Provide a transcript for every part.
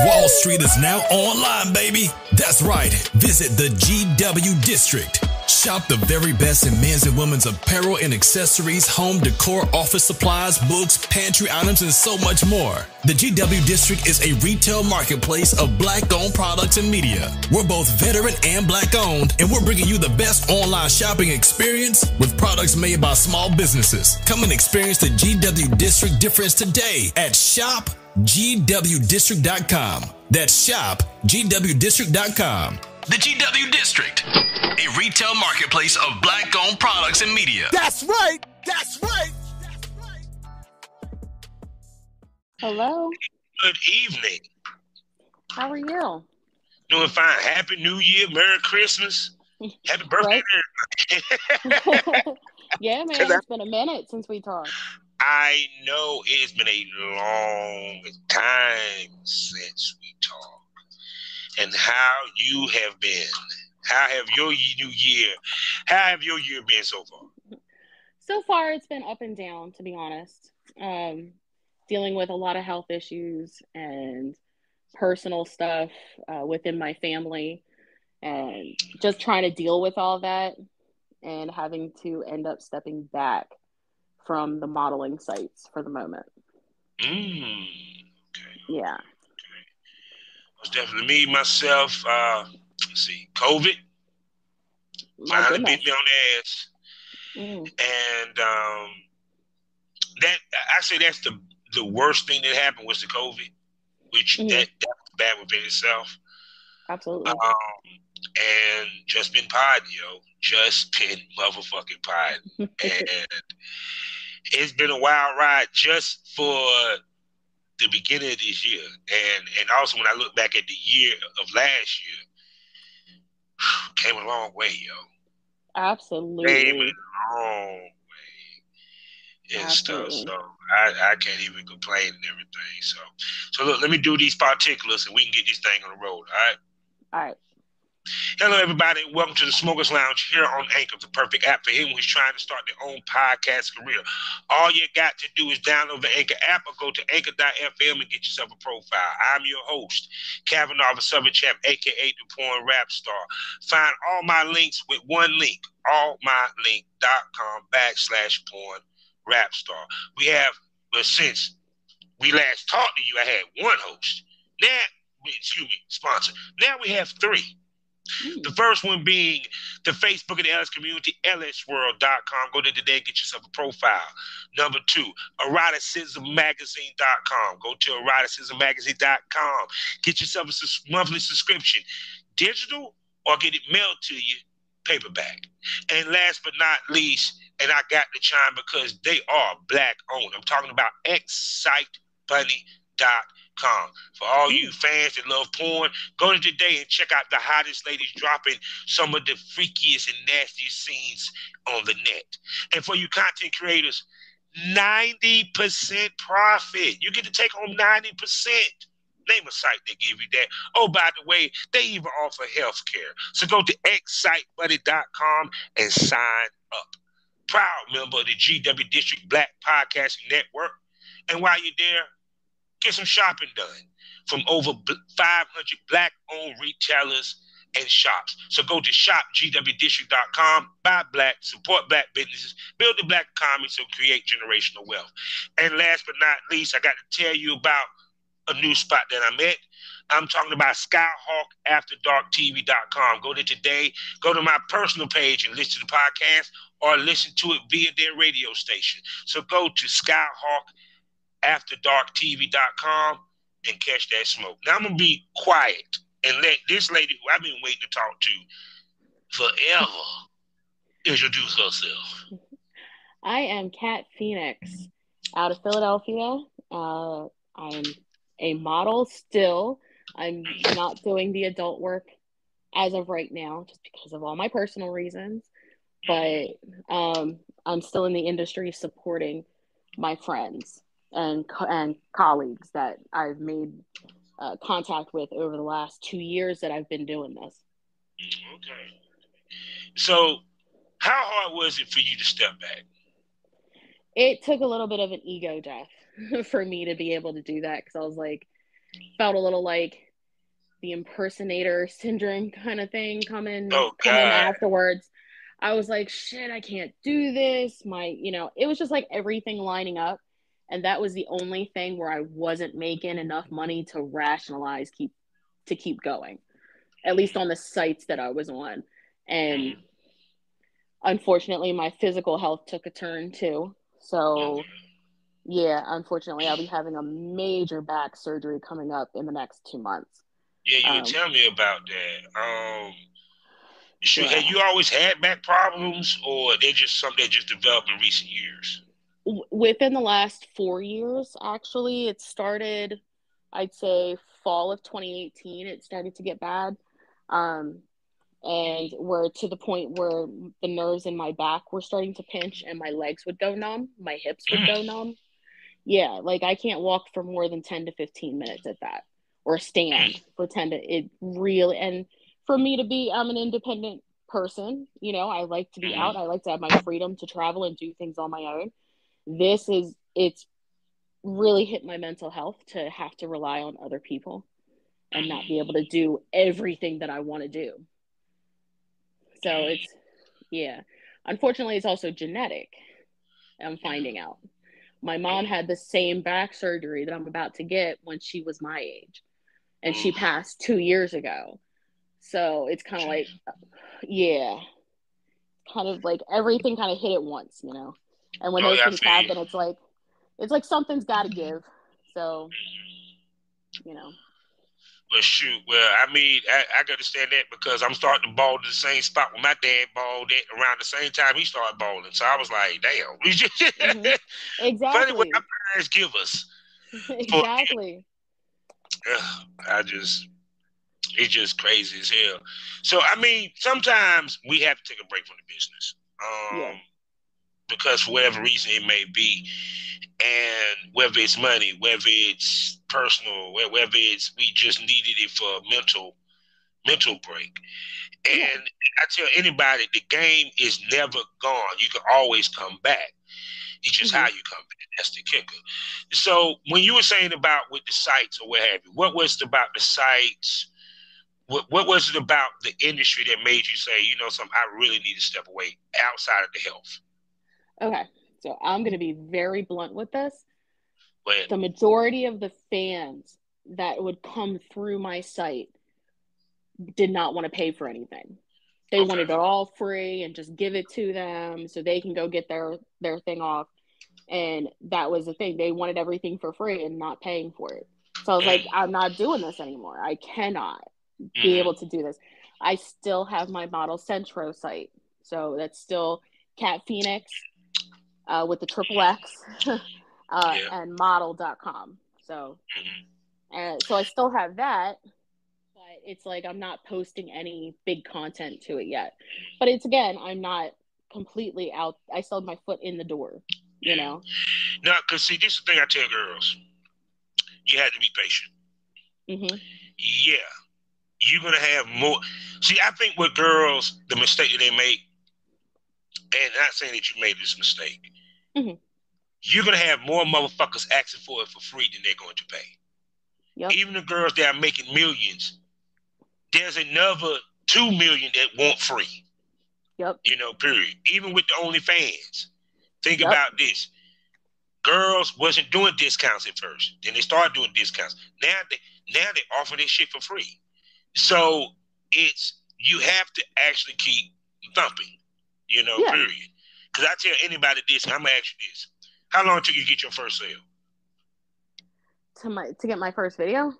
Wall Street is now online, baby. That's right. Visit the GW District. Shop the very best in men's and women's apparel and accessories, home decor, office supplies, books, pantry items, and so much more. The GW District is a retail marketplace of Black-owned products and media. We're both veteran and Black-owned, and we're bringing you the best online shopping experience with products made by small businesses. Come and experience the GW District difference today at shopgwdistrict.com. That's shopgwdistrict.com. The GW District, a retail marketplace of Black-owned products and media. That's right. That's right. That's right. Hello. Good evening. How are you? Doing fine. Happy New Year. Merry Christmas. Happy birthday. Yeah, man. It's been a minute since we talked. I know it's been a long time since we talked. And how you have been. How have your new year, how have your year been so far? So far, it's been up and down, to be honest. Dealing with a lot of health issues and personal stuff within my family, and just trying to deal with all that and having to end up stepping back from the modeling sites for the moment. Okay. Yeah. It was definitely me, myself, COVID. Finally bit me on the ass. And that, I say that's the worst thing that happened was the COVID, which that was bad within itself. Absolutely. And just been podding, just been motherfucking podding. And it's been a wild ride just for the beginning of this year. And also when I look back at the year of last year, came a long way, Absolutely. Came a long way and stuff. So I can't even complain and everything. So look, let me do these particulars and we can get this thing on the road, all right? All right. Hello, everybody. Welcome to the Smokers Lounge here on Anchor, the perfect app for anyone who's trying to start their own podcast career. All you got to do is download the Anchor app or go to anchor.fm and get yourself a profile. I'm your host, Kavanaugh, the Southern Champ, a.k.a. the Porn Rap Star. Find all my links with one link, allmylink.com/porn rap star. We have, but since we last talked to you, I had one host. Sponsor. Now we have three. The first one being the Facebook and the LS community, lsworld.com. Go there today and get yourself a profile. Number two, eroticismmagazine.com. Go to eroticismmagazine.com. Get yourself a monthly subscription, digital or get it mailed to you, paperback. And last but not least, and I got to chime because they are Black owned. I'm talking about excitebunny.com. For all you fans that love porn, go to today and check out the hottest ladies dropping some of the freakiest and nastiest scenes on the net. And for you content creators, 90% profit. You get to take home 90%. Name a site that give you that. Oh, by the way, they even offer health care. So go to excitebuddy.com and sign up. Proud member of the GW District Black Podcasting Network. And while you're there, get some shopping done from over 500 Black-owned retailers and shops. So go to shopgwdistrict.com, buy Black, support Black businesses, build the Black economy, so create generational wealth. And last but not least, I got to tell you about a new spot that I'm at. I'm talking about SkyhawkAfterDarkTV.com. Go there today, go to my personal page and listen to the podcast or listen to it via their radio station. So go to SkyhawkAfterDarkTV.com and catch that smoke. Now I'm going to be quiet and let this lady who I've been waiting to talk to forever introduce herself. I am Kat Phoenix out of Philadelphia. I'm a model still. I'm not doing the adult work as of right now just because of all my personal reasons. But I'm still in the industry supporting my friends and colleagues that I've made contact with over the last 2 years that I've been doing this. Okay. So how hard was it for you to step back? It took a little bit of an ego death for me to be able to do that, because I was like, felt a little like the impersonator syndrome kind of thing Oh come in God. afterwards. I was like, shit, I can't do this. It was just like everything lining up. And that was the only thing where I wasn't making enough money to rationalize keep going, at least on the sites that I was on. And unfortunately, my physical health took a turn too. So yeah, unfortunately, I'll be having a major back surgery coming up in the next 2 months. Yeah, you would tell me about that. Shoot, Yeah. have you always had back problems, or they just something that just developed in recent years? Within the last 4 years, actually, it started, I'd say, fall of 2018. It started to get bad. Um, and we're to the point where the nerves in my back were starting to pinch and my legs would go numb, my hips would go numb. Yeah, like I can't walk for more than 10 to 15 minutes at that, or stand for 10 to it really. And for me to be, I'm an independent person, I like to be out. I like to have my freedom to travel and do things on my own. It's really hit my mental health to have to rely on other people and not be able to do everything that I want to do. So yeah. Unfortunately, it's also genetic. I'm finding out. My mom had the same back surgery that I'm about to get when she was my age, and she passed 2 years ago. So it's kind of like, yeah, kind of like everything kind of hit at once, And when Oh those yeah, I things feel you. happen, it's like something's got to give. So, you know. But shoot, well, I mean, I can understand that because I'm starting to ball to the same spot where my dad balled at around the same time he started balling. So I was like, damn. Mm-hmm. Funny what our Exactly. parents give us. For, Exactly. it's just crazy as hell. So, I mean, sometimes we have to take a break from the business. Yeah. Because for whatever reason it may be, and whether it's money, whether it's personal, whether it's we just needed it for a mental break. And Yeah. I tell anybody, the game is never gone. You can always come back. It's just how you come back. That's the kicker. So when you were saying about with the sites or what have you, what was it about the sites? What was it about the industry that made you say, something, I really need to step away outside of the health? Okay. So I'm going to be very blunt with this. But The majority of the fans that would come through my site did not want to pay for anything. They wanted it all free and just give it to them so they can go get their thing off. And that was the thing. They wanted everything for free and not paying for it. So I was like, I'm not doing this anymore. I cannot be able to do this. I still have my Model Centro site. So that's still Cat Phoenix with the triple X and model.com. So, so I still have that. But it's like I'm not posting any big content to it yet. But it's again, I'm not completely out. I still have my foot in the door, No, because see, this is the thing I tell girls. You have to be patient. Yeah, you're going to have more. See, I think with girls, the mistake that they make, and not saying that you made this mistake, you're going to have more motherfuckers asking for it for free than they're going to pay. Yep. Even the girls that are making millions, there's another 2 million that want free. Yep. Period. Even with the OnlyFans. Think about this. Girls wasn't doing discounts at first. Then they started doing discounts. Now they offer this shit for free. So you have to actually keep thumping. Period. Because I tell anybody this, I'm gonna ask you this. How long took you to get your first sale? To get my first video?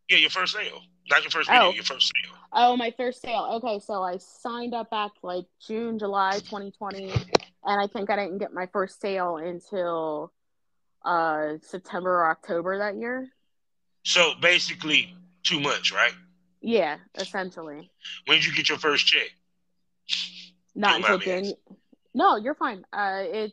Yeah, your first sale. Not your first video, your first sale. Oh, my first sale. Okay, so I signed up back like June, July 2020, and I think I didn't get my first sale until September or October that year. So basically 2 months, right? Yeah, essentially. When did you get your first check? Not until January. No, you're fine. I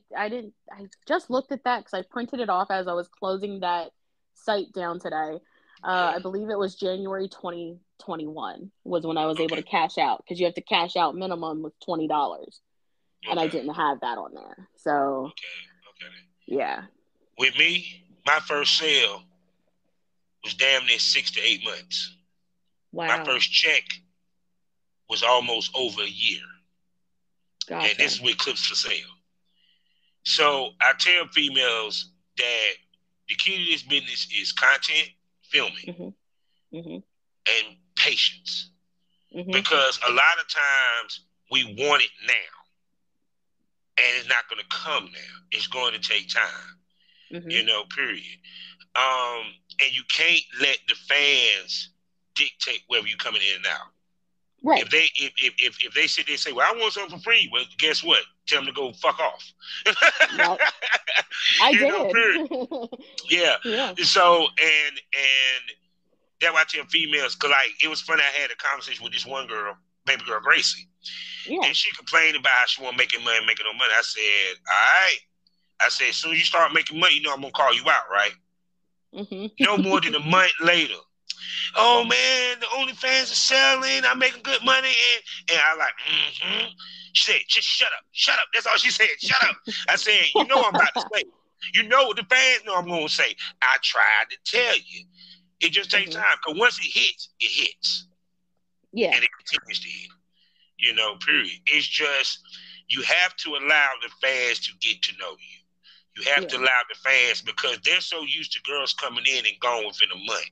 just looked at that because I printed it off as I was closing that site down today. I believe it was January 2021 was when I was able to cash out, because you have to cash out minimum with $20, and I didn't have that on there. So yeah. With me, my first sale, was damn near 6 to 8 months. Wow. My first check was almost over a year. Gotcha. And this is with clips for sale. So I tell females that the key to this business is content, filming, and patience. Because a lot of times we want it now. And it's not going to come now. It's going to take time. Period. And you can't let the fans dictate whether you're coming in and out. Right. If they sit there and say, "Well, I want something for free," well, guess what? Tell them to go fuck off. Yep. I did. Yeah. So and that's why I tell females, because like it was funny. I had a conversation with this one girl, baby girl Gracie, and she complained about how she wasn't making money, making no money. I said, "All right." I said, "As soon as you start making money, I'm gonna call you out, right?" No more than a month later. "Oh man, the OnlyFans are selling. I'm making good money," and I like, She said, "Just shut up." That's all she said. Shut up. I said, "You know what I'm about to say. You know what the fans know I'm gonna say. I tried to tell you. It just takes time. Because once it hits. Yeah. And it continues to hit. Period. It's just you have to allow the fans to get to know you. You have to allow the fans, because they're so used to girls coming in and gone within a month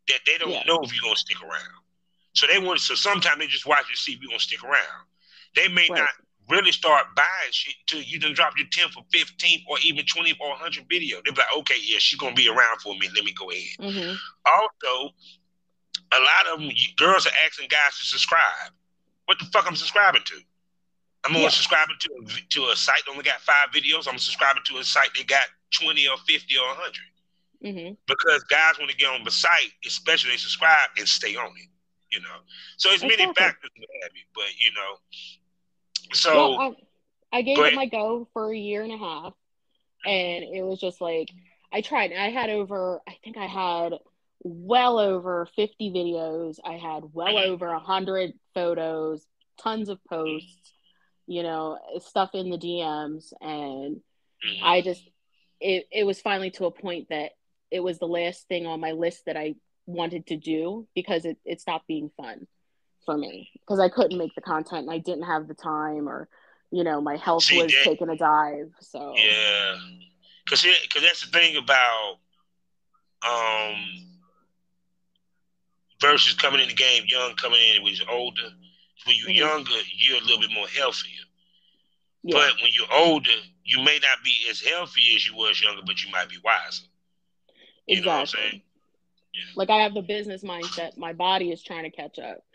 that they don't know if you're gonna stick around. So sometimes they just watch to see if you're gonna stick around. They may not really start buying shit until you done drop your 10th or 15th or even 20th or 100 video. They'll be like, "Okay, yeah, she's gonna be around for a minute. Let me go ahead." Also, a lot of them, girls are asking guys to subscribe. What the fuck I'm subscribing to? I'm only subscribing to a site that only got 5 videos. I'm subscribing to a site that got 20 or 50 or 100. Because guys want to get on the site, especially they subscribe and stay on it. So it's many factors to have it, but so I gave it my go for a year and a half, and it was just like I tried. I had well over 50 videos. I had well over 100 photos, tons of posts, stuff in the DMs, and I just it was finally to a point that it was the last thing on my list that I wanted to do, because it stopped being fun for me, because I couldn't make the content and I didn't have the time, or my health was taking a dive. So because that's the thing about versus coming in the game young, coming in when you're older. When you're younger, you're a little bit more healthier. But when you're older, you may not be as healthy as you was younger, but you might be wiser. You know what I'm saying? Yeah. Like, I have the business mindset. My body is trying to catch up.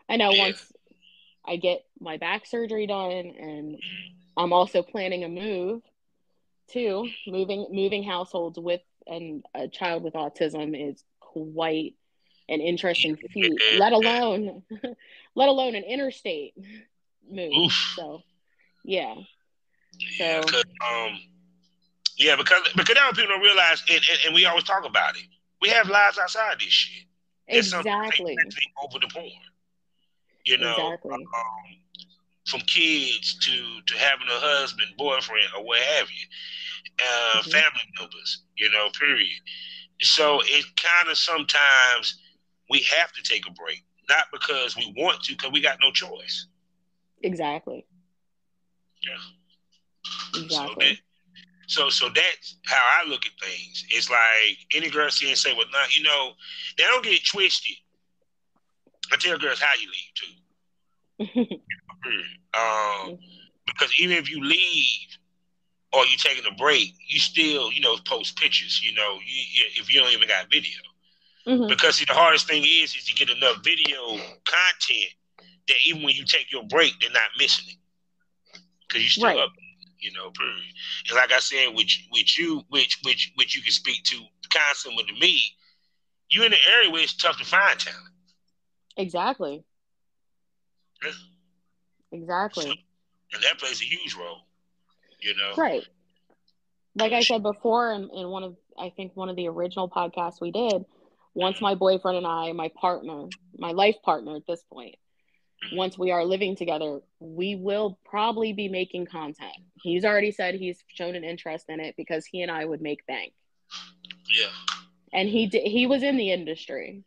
I know once I get my back surgery done, and I'm also planning a move too. Moving households with a child with autism is quite an interesting feat. Let alone an interstate move. Oof. So yeah. Yeah, because other people don't realize, and we always talk about it. We have lives outside this shit. Exactly. Over the porn. Exactly. From kids to having a husband, boyfriend, or what have you, family members. Period. So it kind of sometimes we have to take a break, not because we want to, because we got no choice. Exactly. Yeah. Exactly. So that's how I look at things. It's like any girl see and say, "Well, now they don't get it twisted." I tell girls how you leave too. Because even if you leave or you're taking a break, you still post pictures. If you don't even got video, because the hardest thing is to get enough video content that even when you take your break, they're not missing it, because you still up. Period. And like I said, which you can speak to constantly to me, you in the area where it's tough to find talent. Exactly. Yeah. Exactly. So, and that plays a huge role. Right. Like I said before, in one of the original podcasts we did, once my boyfriend and I, my life partner at this point, once we are living together, we will probably be making content. He's already said he's shown an interest in it, because he and I would make bank. Yeah. And he was in the industry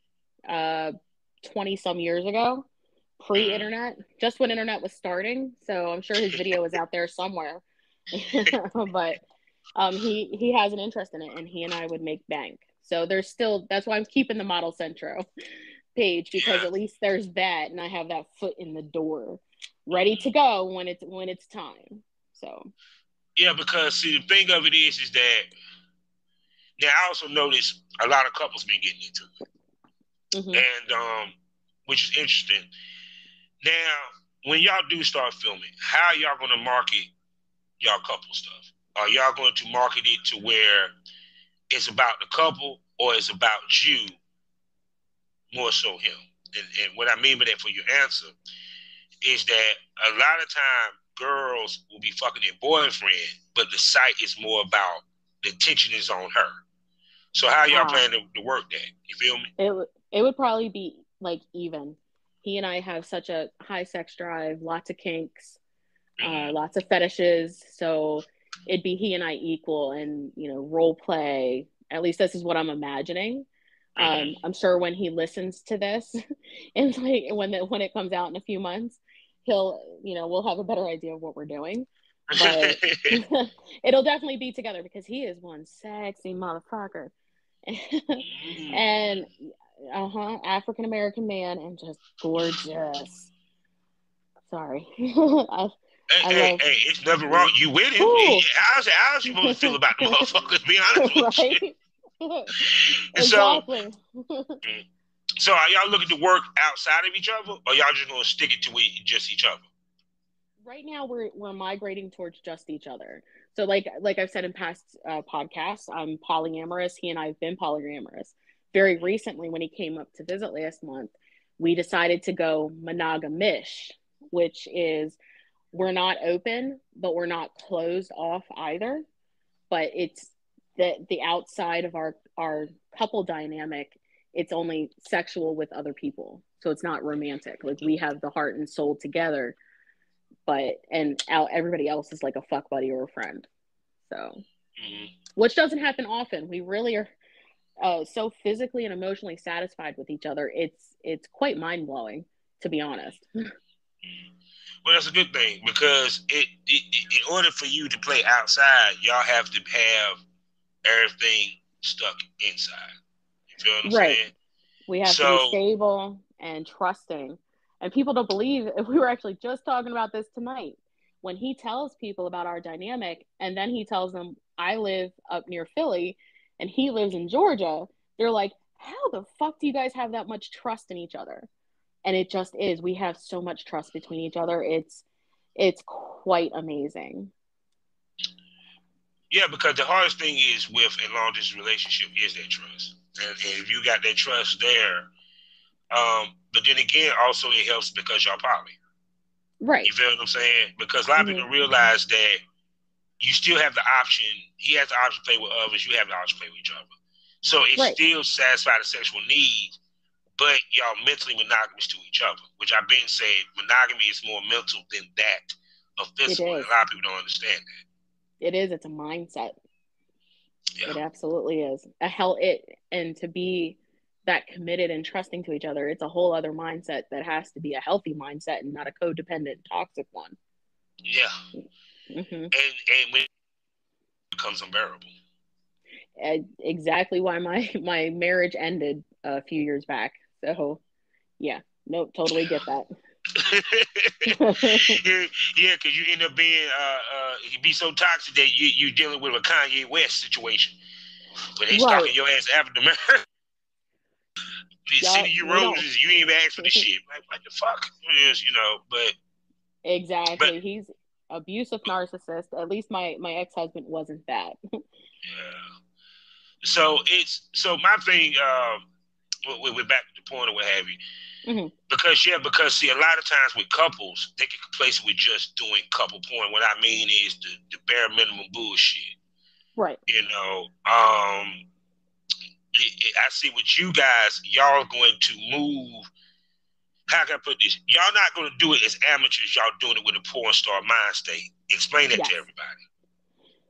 20 some years ago, pre-internet, just when internet was starting. So I'm sure his video is out there somewhere. But he has an interest in it, and he and I would make bank. So there's still, that's why I'm keeping the Model Centro page, because at least there's that, and I have that foot in the door, ready to go when it's time. So yeah, because see, the thing of it is that now I also noticed a lot of couples been getting into it, and which is interesting. Now, when y'all do start filming, how are y'all going to market y'all couple stuff? Are y'all going to market it to where it's about the couple, or it's about you, more so him? And what I mean by that, for your answer, is that a lot of time girls will be fucking their boyfriend, but the site is more about the attention is on her. So how y'all plan to work that? You feel me? It would probably be like even. He and I have such a high sex drive, lots of kinks, lots of fetishes. So it'd be he and I equal, and role play. At least this is what I'm imagining. I'm sure when he listens to this, and like when it comes out in a few months, we'll have a better idea of what we're doing. But it'll definitely be together, because he is one sexy motherfucker. And African American man, and just gorgeous. Sorry. Hey, it's nothing wrong. You with him? How's you supposed to feel about the motherfucker? To be honest with you. Exactly. So are y'all looking to work outside of each other, or y'all just gonna stick it to just each other? Right now, we're migrating towards just each other. So like I've said in past podcasts, I'm polyamorous. He and I have been polyamorous. Very recently, when he came up to visit last month, we decided to go monogamish, which is, we're not open, but we're not closed off either. But it's the outside of our couple dynamic, it's only sexual with other people. So it's not romantic. Like, we have the heart and soul together, and everybody else is like a fuck buddy or a friend. So, which doesn't happen often. We really are so physically and emotionally satisfied with each other. It's quite mind blowing, to be honest. Well, that's a good thing, because in order for you to play outside, y'all have to have everything stuck inside. You feel what I'm saying? We have to be stable and trusting. And people don't believe, we were actually just talking about this tonight, when he tells people about our dynamic, and then he tells them, I live up near Philly and he lives in Georgia. They're like, how the fuck do you guys have that much trust in each other? And it just is. We have so much trust between each other. It's quite amazing. Yeah, because the hardest thing is with a long distance relationship is that trust. And if you got that trust there, but then again, also it helps because y'all poly. Right. You feel what I'm saying? Because a lot of people realize that you still have the option. He has the option to play with others. You have the option to play with each other. So it still satisfies the sexual needs, but y'all mentally monogamous to each other, which I've been saying, monogamy is more mental than that of physical. And a lot of people don't understand that. It is. It's a mindset. Yeah. It absolutely is. And to be that committed and trusting to each other, it's a whole other mindset that has to be a healthy mindset and not a codependent, toxic one. Yeah. And when it becomes unbearable. Exactly why my marriage ended a few years back. So, yeah, nope, totally get that. Yeah, because you end up being you be so toxic that you dealing with a Kanye West situation, but they stalking your ass after the marriage. Sending you roses, you ain't even asked for the shit. Like, what the fuck? It is, but exactly. He's abusive narcissist. At least my ex-husband wasn't that. Yeah. So my thing, we're back to the point or what have you. Because see, a lot of times with couples, they get complacent with just doing couple porn. What I mean is the bare minimum bullshit. Right. I see with you guys, y'all are going to move. How can I put this? Y'all not going to do it as amateurs. Y'all doing it with a porn star mind state. Explain that to everybody.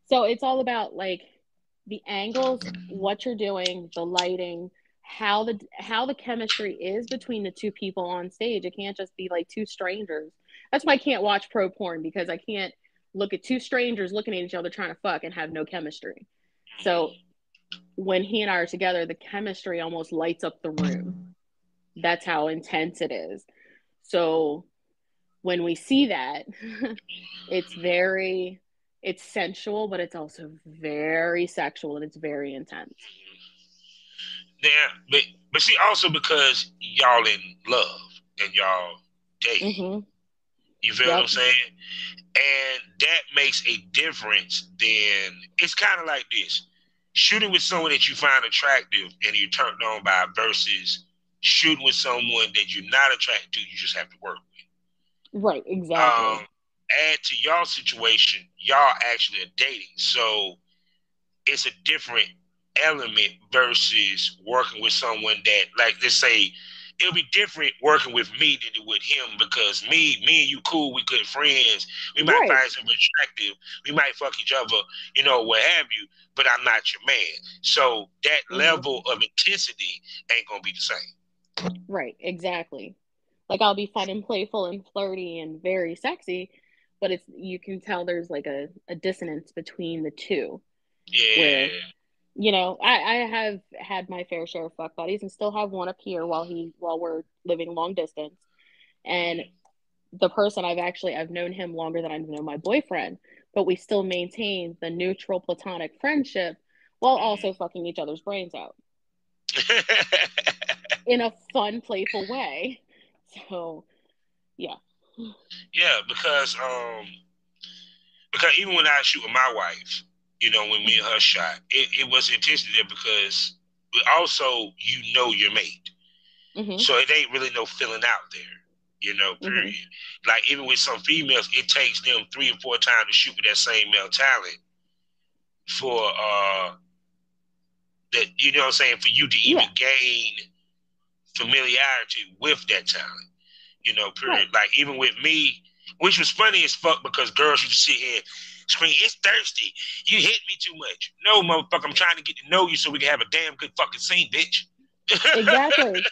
So it's all about, like, the angles, what you're doing, the lighting, how the chemistry is between the two people on stage. It can't just be like two strangers. That's why I can't watch pro porn, because I can't look at two strangers looking at each other trying to fuck and have no chemistry. So when he and I are together, the chemistry almost lights up the room. That's how intense it is. So when we see that, it's sensual, but it's also very sexual, and it's very intense. Yeah, but see, also because y'all in love and y'all dating. Mm-hmm. You feel what I'm saying? And that makes a difference. Then it's kind of like this: shooting with someone that you find attractive and you're turned on by, versus shooting with someone that you're not attracted to, you just have to work with. Right, exactly. Add to y'all situation, y'all actually are dating, so it's a different element versus working with someone that, like, let's say, it'll be different working with me than it would him, because me and you cool, we good friends. We might find something attractive. We might fuck each other, what have you, but I'm not your man. So that level of intensity ain't gonna be the same. Right, exactly. Like, I'll be fun and playful and flirty and very sexy, but you can tell there's like a dissonance between the two. Yeah. Where, I have had my fair share of fuck buddies, and still have one up here while we're living long distance. And the person I've known him longer than I've known my boyfriend, but we still maintain the neutral platonic friendship while also fucking each other's brains out. In a fun, playful way. So, yeah. Yeah, because even when I shoot with my wife, when me and her shot, it was intentional there, because also your mate. Mm-hmm. So it ain't really no feeling out there, period. Mm-hmm. Like, even with some females, it takes them 3 or 4 times to shoot with that same male talent for that, what I'm saying, for you to even gain familiarity with that talent, period. Right. Like, even with me, which was funny as fuck, because girls used to sit here scream, "It's thirsty. You hit me too much." No, motherfucker, I'm trying to get to know you so we can have a damn good fucking scene, bitch. Exactly.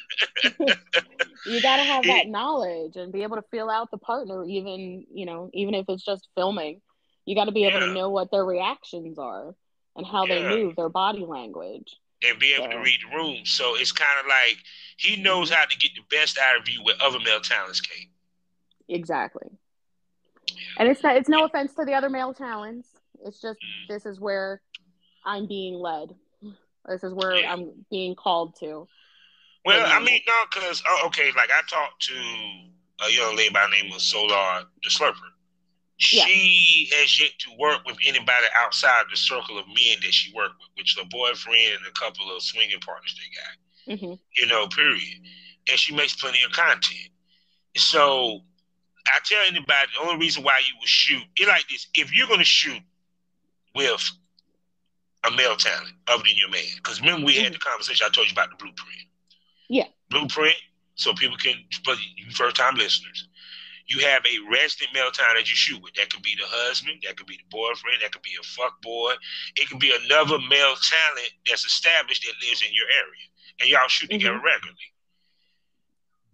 You gotta have that knowledge and be able to feel out the partner, even if it's just filming. You got to be able to know what their reactions are and how they move, their body language, and be able to read the room. So it's kind of like he knows how to get the best out of you where other male talents can't. Exactly. And it's no offense to the other male talents. It's just this is where I'm being led. This is where I'm being called to. Well, I mean, no, because, like, I talked to a young lady by the name of Solar the Slurper. She has yet to work with anybody outside the circle of men that she worked with, which is a boyfriend and a couple of swinging partners they got. Mm-hmm. Period. And she makes plenty of content. So I tell anybody, the only reason why you would shoot, it's like this: if you're going to shoot with a male talent other than your man, because remember we had the conversation, I told you about the blueprint. Yeah. Blueprint, so people can, for you first-time listeners, you have a resident male talent that you shoot with. That could be the husband, that could be the boyfriend, that could be a fuck boy. It could be another male talent that's established that lives in your area, and y'all shoot together regularly.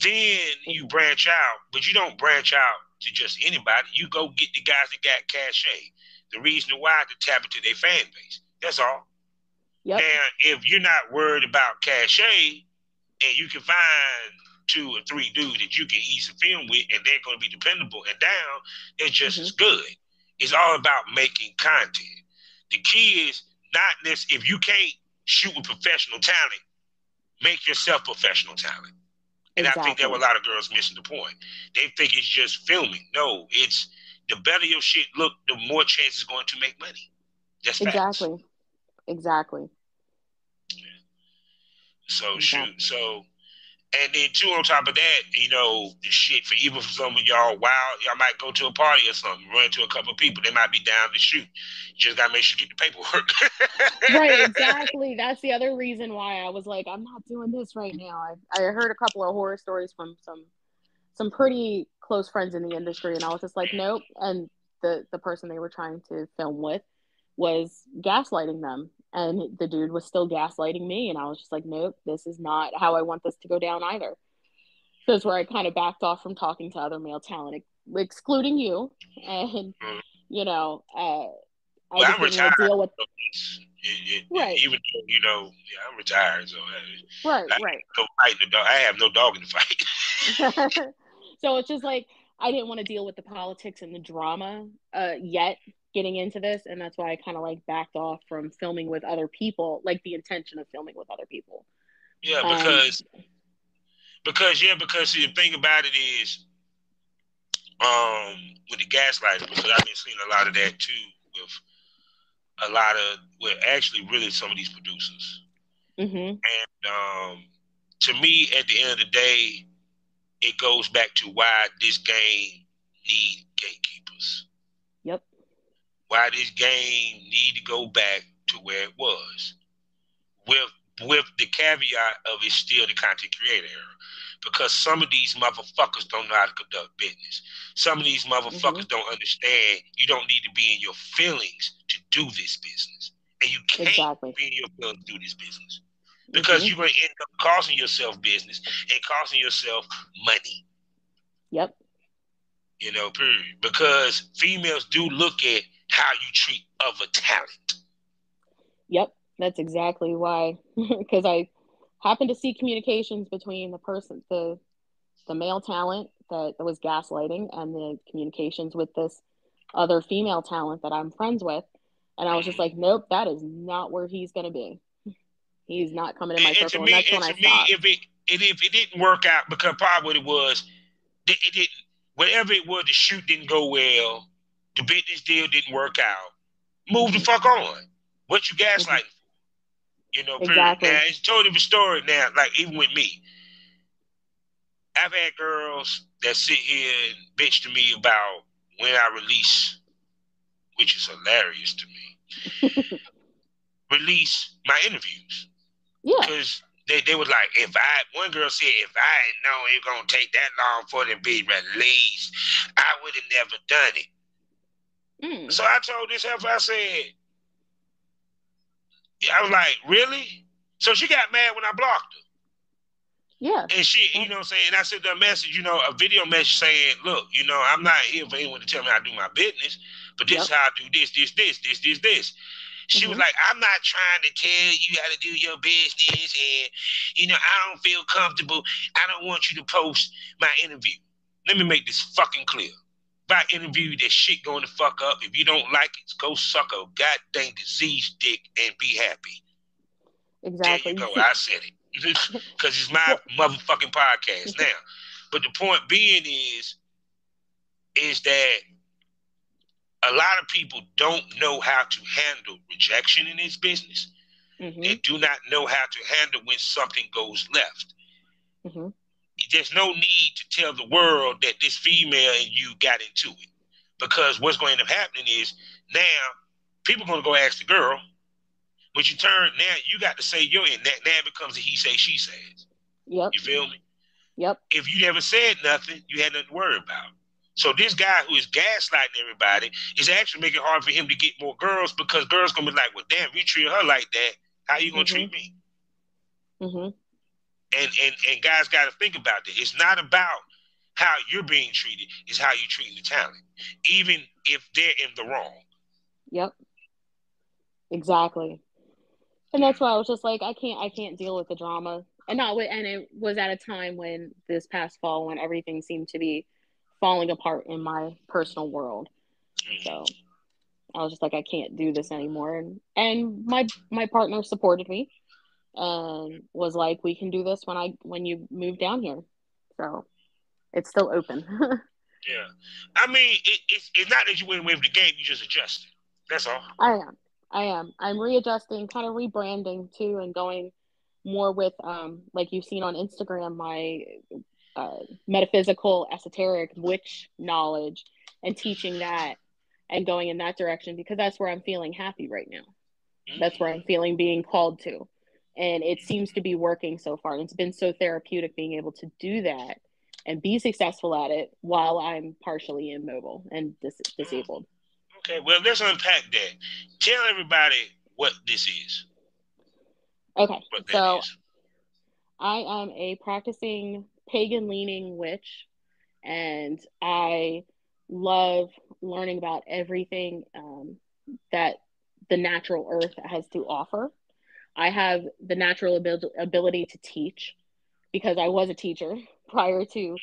Then you branch out, but you don't branch out to just anybody. You go get the guys that got cachet. The reason why, to tap into their fan base. That's all. Yep. Now, if you're not worried about cachet, and you can find 2 or 3 dudes that you can easily film with, and they're going to be dependable and down, it's just as good. It's all about making content. The key is not this: if you can't shoot with professional talent, make yourself professional talent. And I think that a lot of girls missing the point. They think it's just filming. No, it's the better your shit look, the more chances going to make money. That's facts. Exactly. Yeah. So shoot. So, and then too, on top of that, shit, for even for some of y'all might go to a party or something, run into a couple of people, they might be down to shoot. You just gotta make sure you get the paperwork. Right, exactly. That's the other reason why I was like, I'm not doing this right now. I heard a couple of horror stories from some pretty close friends in the industry, and I was just like, nope. And the person they were trying to film with was gaslighting them And the dude was still gaslighting me, and I was just like, nope, this is not how I want this to go down either. So that's where I kind of backed off from talking to other male talent, excluding you. And, you know, I just I'm didn't want retired. to deal with... Right. Even though, I'm retired, so right. I have no dog in the fight. So it's just like, I didn't want to deal with the politics and the drama yet getting into this, and that's why I kind of like backed off from filming with other people, like the intention of filming with other people. Yeah, because see, the thing about it is, with the gaslighting, because I've been seeing a lot of that too with actually really some of these producers. And to me, at the end of the day, it goes back to why this game need gatekeepers. Yep. Why this game need to go back to where it was, with the caveat of it's still the content creator era. Because some of these motherfuckers don't know how to conduct business. Some of these motherfuckers don't understand you don't need to be in your feelings to do this business. And you can't be in your feelings to do this business. Because you're going to end up costing yourself business and costing yourself money. Yep. Period. Because females do look at how you treat other talent. Yep. That's exactly why. Because I happened to see communications between the male talent that was gaslighting and the communications with this other female talent that I'm friends with. And I was just like, nope, that is not where he's going to be. He's not coming in my circle. And that's when I stopped. If it didn't work out, because probably what it was, it didn't, whatever it was, the shoot didn't go well, the business deal didn't work out, move the fuck on. What you gaslighting for? Exactly. Now, it's a totally different story now, like even with me. I've had girls that sit here and bitch to me about when I release, which is hilarious to me, release my interviews. Yeah. Because they was like, one girl said, if I had known it was going to take that long for it to be released, I would have never done it. So I told this heifer, I said, I was like, really? So she got mad when I blocked her. Yeah. And she, you know what I'm saying? And I sent her a message, a video message saying, look, I'm not here for anyone to tell me how to do my business, but this is how I do this. She was like, I'm not trying to tell you how to do your business, and, I don't feel comfortable. I don't want you to post my interview. Let me make this fucking clear. If I interview, that shit going to fuck up. If you don't like it, go suck a goddamn disease dick and be happy. Exactly. There you go. I said it. Because it's my motherfucking podcast now. But the point being is that a lot of people don't know how to handle rejection in this business. They do not know how to handle when something goes left. There's no need to tell the world that this female and you got into it. Because what's going to end up happening is now people are going to go ask the girl. When you turn, now you got to say your end. Now it becomes a he say, she says. Yep. You feel me? Yep. If you never said nothing, you had nothing to worry about. So this guy who is gaslighting everybody is actually making it hard for him to get more girls, because girls going to be like, well, damn, you treat her like that. How you going to treat me? And guys got to think about that. It's not about how you're being treated. It's how you're treating the talent, even if they're in the wrong. Yep. Exactly. And that's why I was just like, I can't deal with the drama. And it was at a time when this past fall when everything seemed to be falling apart in my personal world. So I was just like, I can't do this anymore. And my partner supported me and was like, we can do this when you move down here. So it's still open. Yeah. I mean, it's not that you went away with the game, you just adjusted. That's all. I am. I'm readjusting, kind of rebranding too, and going more with, like you've seen on Instagram, my metaphysical, esoteric witch knowledge, and teaching that and going in that direction, because that's where I'm feeling happy right now. That's where I'm feeling being called to. And it seems to be working so far. And it's been so therapeutic being able to do that and be successful at it while I'm partially immobile and disabled. Okay, well, let's unpack that. Tell everybody what this is. Okay, What that so is. I am a practicing pagan-leaning witch, and I love learning about everything that the natural earth has to offer. I have the natural ability to teach because I was a teacher prior to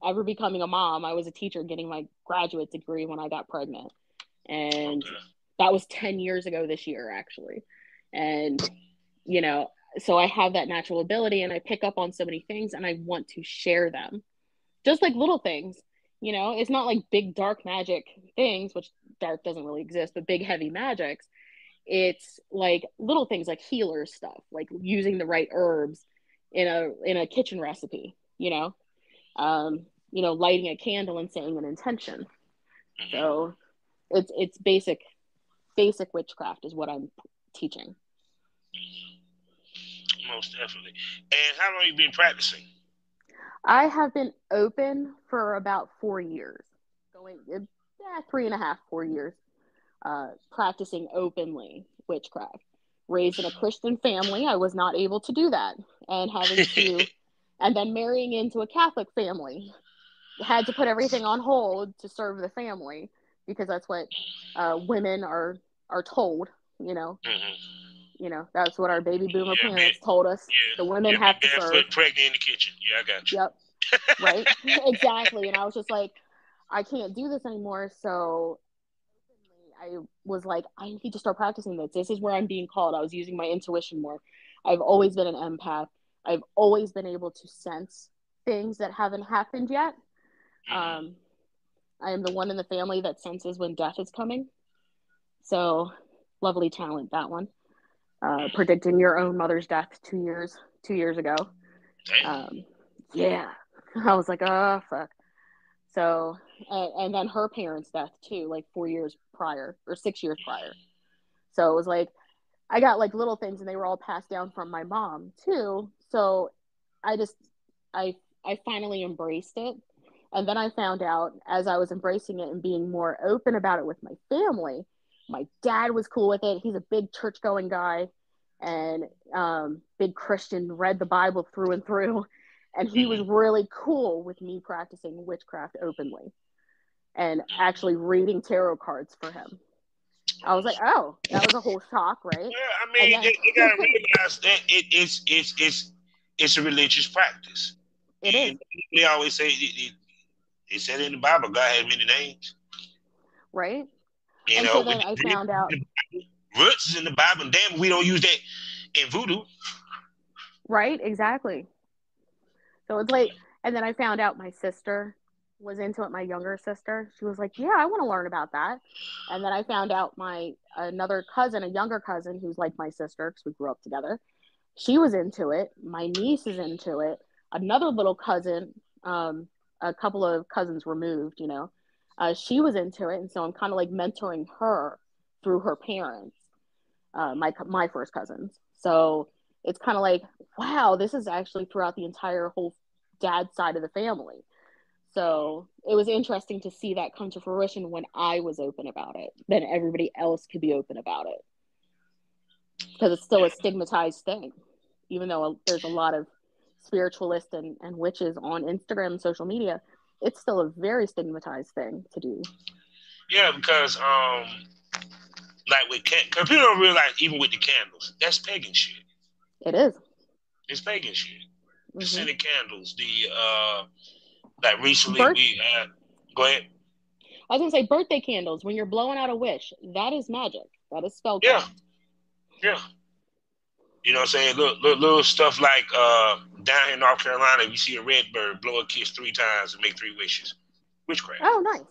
ever becoming a mom. I was a teacher getting my graduate degree when I got pregnant. And that was 10 years ago this year, actually. And, you know, so I have that natural ability and I pick up on so many things and I want to share them. Just like little things, you know, it's not like big dark magic things, which dark doesn't really exist, but big heavy magics. It's like little things like healer stuff, like using the right herbs in a kitchen recipe, lighting a candle and saying an intention. So it's basic witchcraft is what I'm teaching. Most definitely. And how long have you been practicing? I have been open for about 4 years, 3.5, 4 years, practicing openly witchcraft. Raised in a Christian family, I was not able to do that, and and then marrying into a Catholic family, had to put everything on hold to serve the family because that's what women are told, that's what our baby boomer parents told us. The women have to serve. Pregnant in the kitchen. Yeah, I got you. Yep. Right. Exactly. And I was just like, I can't do this anymore. So I was like, I need to start practicing this. This is where I'm being called. I was using my intuition more. I've always been an empath. I've always been able to sense things that haven't happened yet. I am the one in the family that senses when death is coming. So lovely talent, that one. Predicting your own mother's death 2 years ago. Yeah. I was like, oh, fuck. So, and then her parents' death too, like 4 years prior or 6 years prior. So it was like, I got like little things and they were all passed down from my mom too. So I finally embraced it. And then I found out as I was embracing it and being more open about it with my family, my dad was cool with it. He's a big church going guy and big Christian, read the Bible through and through. And he was really cool with me practicing witchcraft openly and actually reading tarot cards for him. I was like, oh, that was a whole shock, right? Yeah, I mean, you gotta realize that it's a religious practice. It is. They always say it said in the Bible, God had many names. Right. So then I found out roots is in the Bible, and damn, we don't use that in voodoo. Right, exactly. So it's like, and then I found out my sister was into it, my younger sister. She was like, yeah, I want to learn about that. And then I found out another cousin, a younger cousin who's like my sister because we grew up together. She was into it. My niece is into it. Another little cousin, a couple of cousins removed, she was into it. And so I'm kind of like mentoring her through her parents, my first cousins. So it's kind of like, wow, this is actually throughout the entire whole dad side of the family. So it was interesting to see that come to fruition when I was open about it. Then everybody else could be open about it. Because it's still a stigmatized thing. Even though there's a lot of spiritualists and witches on Instagram and social media, it's still a very stigmatized thing to do. Yeah, because like because people don't realize even with the candles, that's pagan shit. It is. It's pagan shit. The scented candles, like recently we go ahead. I was gonna say birthday candles. When you're blowing out a wish, that is magic. That is spellcraft. Yeah. You know what I'm saying? Little stuff like down here in North Carolina, you see a red bird blow a kiss 3 times and make 3 wishes. Witchcraft. Oh, nice.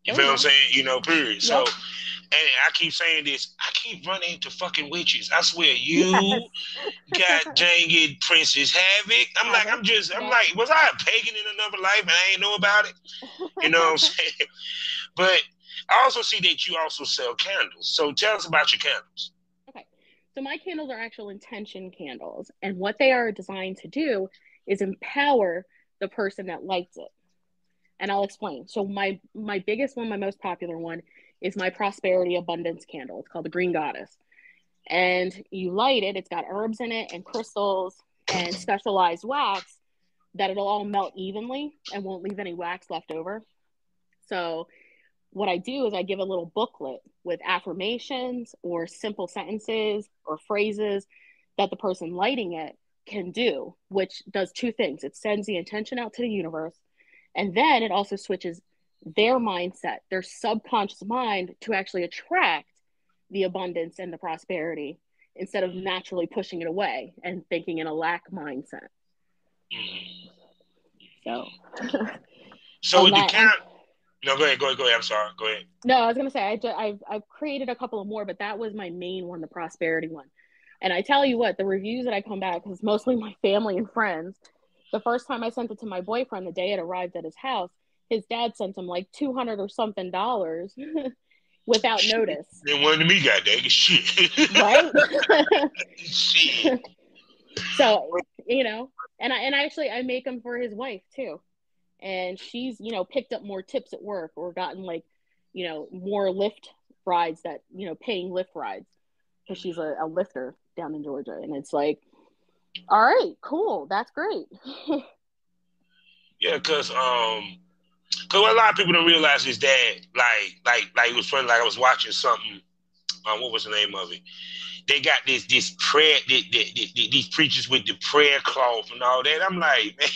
You feel what I'm saying? Period. Yep. So, and I keep saying this, I keep running into fucking witches. I swear, got dang it, Princess Havoc. I'm like, was I a pagan in another life and I ain't know about it? You know what I'm saying? But I also see that you also sell candles. So tell us about your candles. Okay. So my candles are actual intention candles. And what they are designed to do is empower the person that lights it. And I'll explain. So my biggest one, my most popular one, is my prosperity abundance candle. It's called the Green Goddess. and you light it. It's got herbs in it and crystals and specialized wax that it'll all melt evenly and won't leave any wax left over. So what I do is I give a little booklet with affirmations or simple sentences or phrases that the person lighting it can do, which does two things. It sends the intention out to the universe, and then it also switches their mindset, their subconscious mind, to actually attract the abundance and the prosperity instead of naturally pushing it away and thinking in a lack mindset. So with the count, no, go ahead. I'm sorry. Go ahead. No, I was gonna say I've created a couple of more, but that was my main one, the prosperity one. And I tell you what, the reviews that I come back, because mostly my family and friends. The first time I sent it to my boyfriend, the day it arrived at his house, his dad sent him like $200 or something without notice. Then one to me, goddamn shit. Right? Shit. So, you know, and I make them for his wife too. And she's, you know, picked up more tips at work or gotten like, you know, more Lyft rides that, you know, paying Lyft rides because she's a lifter down in Georgia. And it's like, all right, cool. That's great. Yeah, because what a lot of people don't realize is that, like it was funny, like I was watching something, what was the name of it? They got this prayer, these preachers with the prayer cloth and all that. I'm like, man,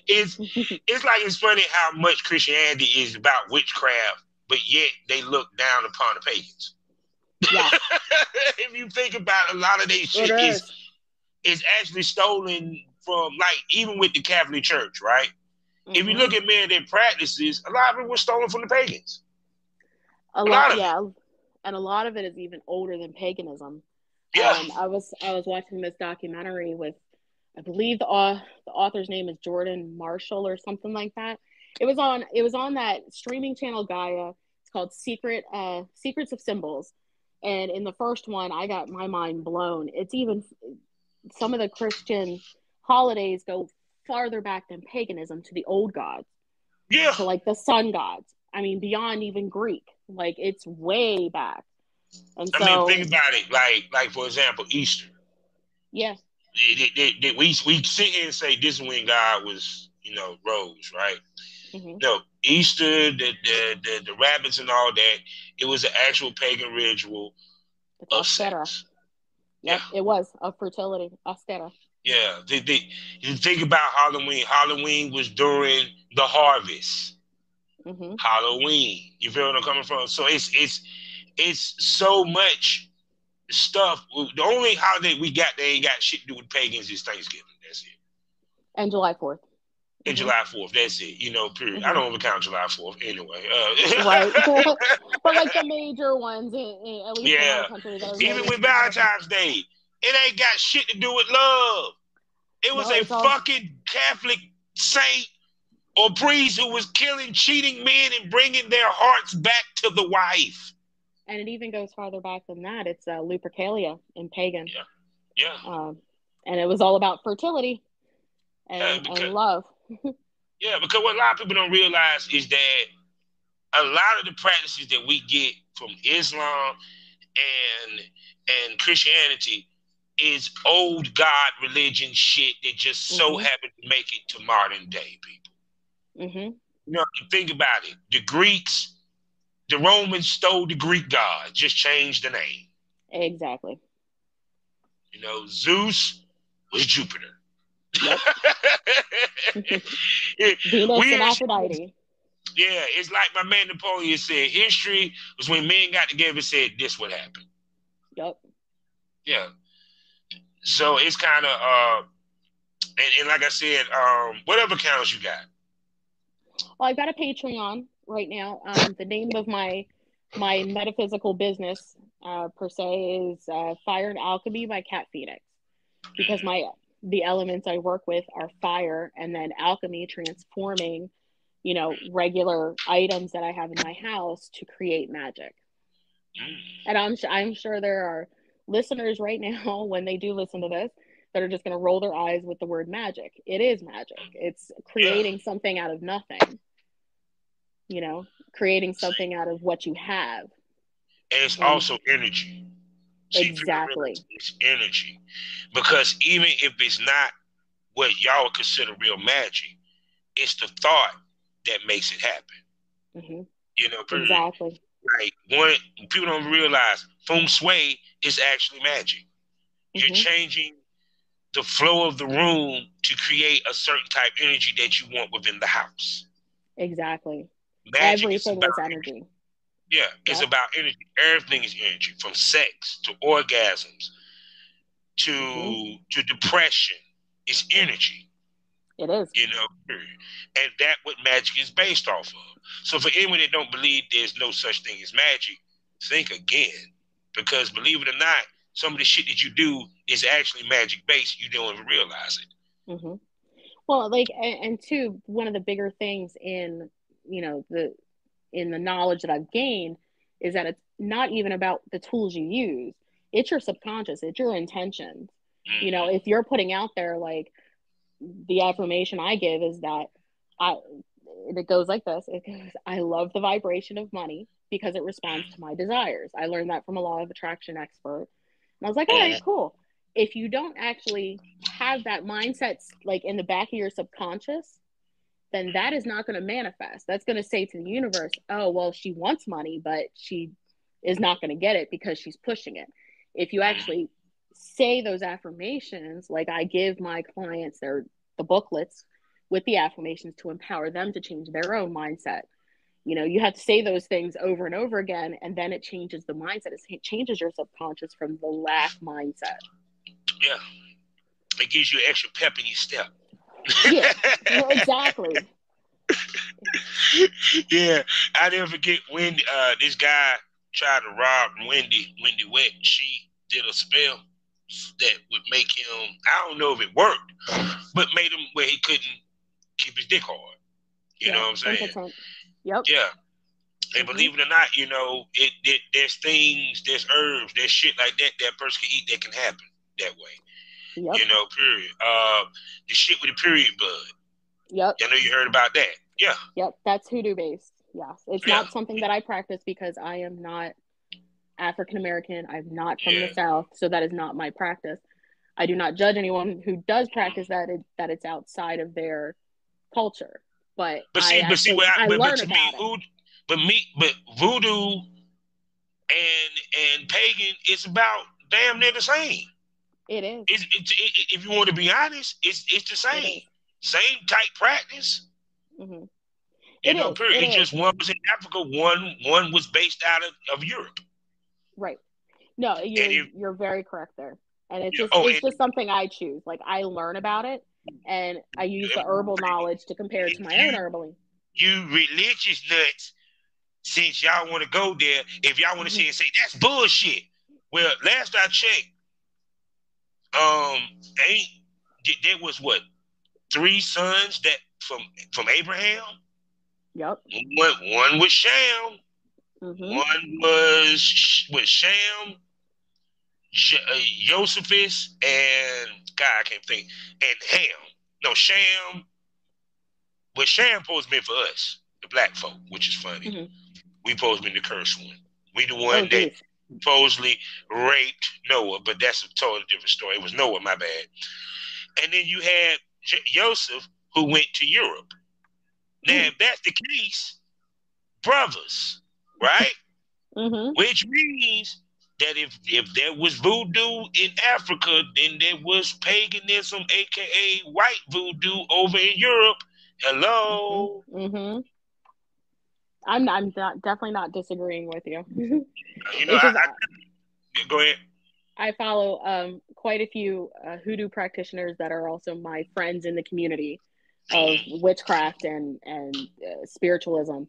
it's like, it's funny how much Christianity is about witchcraft, but yet they look down upon the pagans. Yeah. If you think about a lot of their shit is actually stolen from, like, even with the Catholic Church, right? Mm-hmm. If you look at many of their practices, a lot of it was stolen from the pagans. A lot of it. And a lot of it is even older than paganism. Yeah. I was watching this documentary with, I believe the author's name is Jordan Marshall or something like that. It was on that streaming channel Gaia. It's called Secrets of Symbols. And in the first one, I got my mind blown. It's even, some of the Christian holidays go farther back than paganism to the old gods. Yeah. So like the sun gods. I mean, beyond even Greek. Like, it's way back. And so, I mean, think about it. Like for example, Easter. Yeah. We sit here and say this is when God was, you know, rose, right? Mm-hmm. No, Easter, the rabbits and all that, it was an actual pagan ritual of sex. Yep, yeah. It was of fertility, austera. Yeah, you think about Halloween. Halloween was during the harvest. Mm-hmm. Halloween, you feel what I'm coming from? So it's so much stuff. The only holiday we got that ain't got shit to do with pagans is Thanksgiving. That's it. And July 4th. And July 4th, that's it. You know, period. I don't even count July 4th anyway. Right. But like the major ones, at least in our country. Even with Valentine's Day, it ain't got shit to do with love. It was fucking Catholic saint or priest who was killing, cheating men and bringing their hearts back to the wife. And it even goes farther back than that. It's Lupercalia in Pagan. Yeah. And it was all about fertility and love. Yeah, because what a lot of people don't realize is that a lot of the practices that we get from Islam and Christianity is old God religion shit that just so happened to make it to modern day people. Mm-hmm. You know, think about it. The Greeks, the Romans stole the Greek gods, just changed the name. Exactly. You know, Zeus was Jupiter. Yep. Venus and Aphrodite. Yeah, it's like my man Napoleon said, history was when men got together and said, this would happen. Yep. Yeah. So it's kind of, and like I said, whatever accounts you got. Well, I've got a Patreon right now. The name of my metaphysical business, per se, is Fire and Alchemy by Cat Phoenix. Because the elements I work with are fire, and then alchemy, transforming, you know, regular items that I have in my house to create magic. And I'm sure there are listeners right now, when they do listen to this, that are just going to roll their eyes with the word magic. It is magic. It's creating something out of nothing. You know, creating something out of what you have. And it's also energy. See, people don't realize it's energy. Because even if it's not what y'all would consider real magic, it's the thought that makes it happen. Mm-hmm. You know, period. Exactly. Like, people don't realize feng shui is actually magic. You're changing the flow of the room to create a certain type of energy that you want within the house. Exactly. Magic Everything is energy. Yeah, it's about energy. Everything is energy, from sex to orgasms to depression. It's energy. It is. You know, and that's what magic is based off of. So for anyone that don't believe there's no such thing as magic, think again. Because believe it or not, some of the shit that you do is actually magic based. You don't even realize it. Mm-hmm. Well, like, and two, one of the bigger things in, in the knowledge that I've gained is that it's not even about the tools you use. It's your subconscious. It's your intentions. You know, if you're putting out there, like, the affirmation I give is that it goes like this. It goes, I love the vibration of money because it responds to my desires. I learned that from a law of attraction expert. And I was like, all right, cool. If you don't actually have that mindset, like, in the back of your subconscious, then that is not going to manifest. That's going to say to the universe, oh, well, she wants money, but she is not going to get it because she's pushing it. If you actually say those affirmations, like I give my clients the booklets with the affirmations to empower them to change their own mindset. You know, you have to say those things over and over again, and then it changes the mindset. It changes your subconscious from the lack mindset. Yeah. It gives you an extra pep in your step. Yeah, exactly. Yeah, I never forget when this guy tried to rob Wendy Wet. She did a spell that would make him, I don't know if it worked, but made him where he couldn't keep his dick hard. You know what I'm saying? Impotent. Yep. Yeah. And believe it or not, you know, there's things, there's herbs, there's shit like that person can eat that can happen that way. Yep. You know, period. The shit with the period blood. Yep. I know you heard about that. Yeah. Yep. That's hoodoo based. Yes. It's not something that I practice because I am not African American. I'm not from the South, so that is not my practice. I do not judge anyone who does practice that it's outside of their culture. But I learn about it. But voodoo and pagan is about damn near the same. It is. If you want to be honest, it's the same. Same type practice. Mm-hmm. You know, period. It's just one was in Africa, one was based out of Europe. Right. No, you're very correct there. And it's just something I choose. Like, I learn about it, and I use the herbal knowledge to compare it to my own herbally. You religious nuts, since y'all want to go there, if y'all want to say that's bullshit. Well, last I checked, there was what, 3 sons that from Abraham. Yep. One was Shem. One was Shem, Josephus, and God, I can't think, and Ham. No, Shem. But Shem supposed to be for us, the black folk, which is funny. We supposed to be the cursed one. We the one that supposedly raped Noah, but that's a totally different story. It was Noah, my bad. And then you had Joseph, who went to Europe. Now, if that's the case, brothers, right? Which means that if there was voodoo in Africa, then there was paganism, aka white voodoo, over in Europe. Hello. I'm definitely not disagreeing with you. You know, go ahead. I follow quite a few hoodoo practitioners that are also my friends in the community of witchcraft and spiritualism,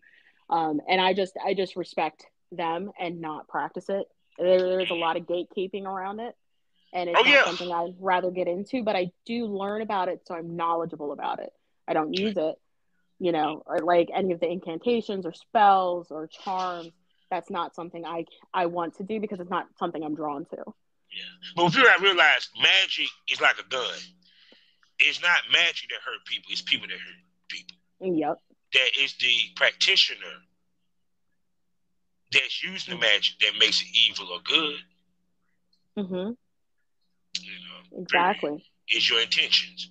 and I just respect them and not practice it. There's a lot of gatekeeping around it, and it's not something I'd rather get into, but I do learn about it, so I'm knowledgeable about it. I don't use it, you know, or like any of the incantations or spells or charms. That's not something I want to do because it's not something I'm drawn to. Yeah. But if you realize magic is like a gun. It's not magic that hurt people, it's people that hurt people. Yep. That is the practitioner that's using the magic that makes it evil or good. Mm-hmm. Period. Exactly. It's your intentions.